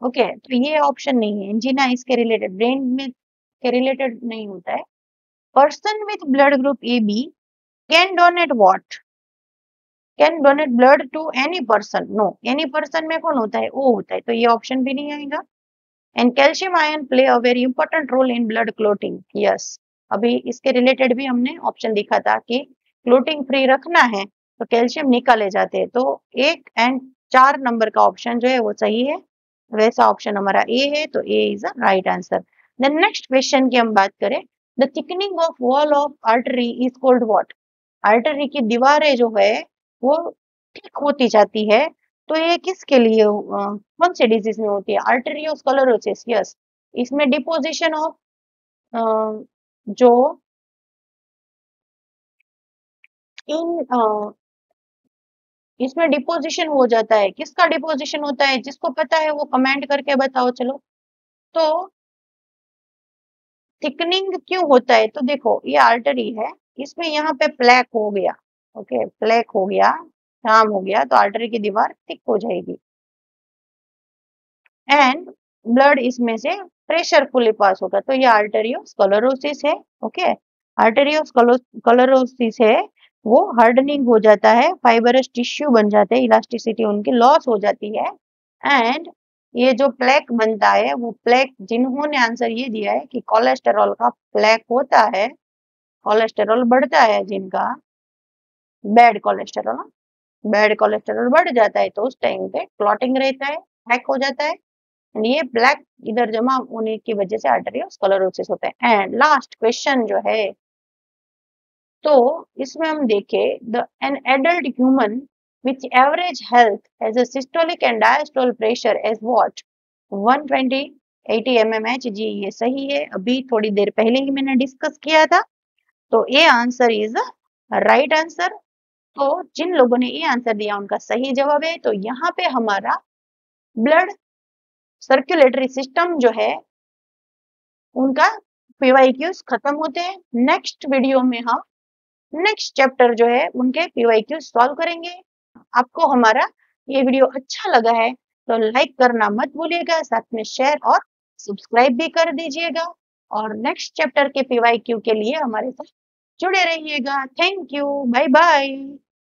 Okay, तो ये ऑप्शन नहीं है, एंजीना इसके रिलेटेड ब्रेन में के रिलेटेड नहीं होता है। Person with blood group A B can donate what, can donate blood to any person, no, any person में कौन होता है, ओ होता है, तो ये ऑप्शन भी नहीं आएगा। And calcium ion play a very important role in blood clotting, yes अभी इसके रिलेटेड भी हमने ऑप्शन देखा था कि क्लोटिंग फ्री रखना है तो कैल्शियम निकाले जाते हैं, तो 1 और 4 नंबर का ऑप्शन जो है वो सही है, वैसा ऑप्शन हमारा ए है, तो A is the right answer. Then next question की हम बात करें, the thickening of wall of artery is called what, artery की दीवारें जो है वो ठीक होती जाती है, तो ये किसके लिए कौन से डिजीज में होती है, आर्टेरियोस्क्लेरोसिस, यस इसमें डिपोजिशन ऑफ जो इन इसमें डिपोजिशन हो जाता है, किसका डिपोजिशन होता है, जिसको पता है वो कमेंट करके बताओ चलो। तो थिकनिंग क्यों होता है, तो देखो ये आर्टरी है, इसमें यहाँ पे प्लेक हो गया, ओके प्लेक हो गया, जाम हो गया, तो आर्टरी की दीवार थिक हो जाएगी एंड ब्लड इसमें से प्रेशरफुली पास होगा, तो ये आर्टेरियोस्क्लेरोसिस है। ओके, आर्टेरियोस्क्लेरोसिस है वो हार्डनिंग हो जाता है, फाइबरस टिश्यू बन जाते हैं, इलास्टिसिटी उनकी लॉस हो जाती है एंड ये जो प्लेक बनता है वो प्लेक, जिन्होंने आंसर ये दिया है कि कोलेस्टेरॉल का प्लेक होता है, कोलेस्टेरॉल बढ़ता है जिनका, बैड कोलेस्टेरॉल, बैड कोलेस्टेरॉल बढ़ जाता है तो उस टाइम पे क्लॉटिंग रहता है, प्लेक हो जाता है, ये ब्लैक इधर जमा होने की वजह से आर्टेरियोस्क्लेरोसिस होता है। एंड लास्ट क्वेश्चन जो है तो इसमें हम देखें, the an adult human which average health as a systolic and diastole pressure as what, 120 80 mmHg, ये सही है, अभी थोड़ी देर पहले ही मैंने डिस्कस किया था, तो ये आंसर इज राइट आंसर। तो जिन लोगों ने ये आंसर दिया उनका सही जवाब है, तो यहाँ पे हमारा ब्लड सर्कुलेटरी सिस्टम जो है उनका पीवाईक्यूज खत्म होते हैं। नेक्स्ट वीडियो में हम नेक्स्ट चैप्टर जो है उनके पीवाईक्यूज सॉल्व करेंगे। आपको हमारा ये वीडियो अच्छा लगा है तो लाइक करना मत भूलिएगा, साथ में शेयर और सब्सक्राइब भी कर दीजिएगा और नेक्स्ट चैप्टर के पीवाईक्यू के लिए हमारे साथ जुड़े रहिएगा। Thank you, bye bye.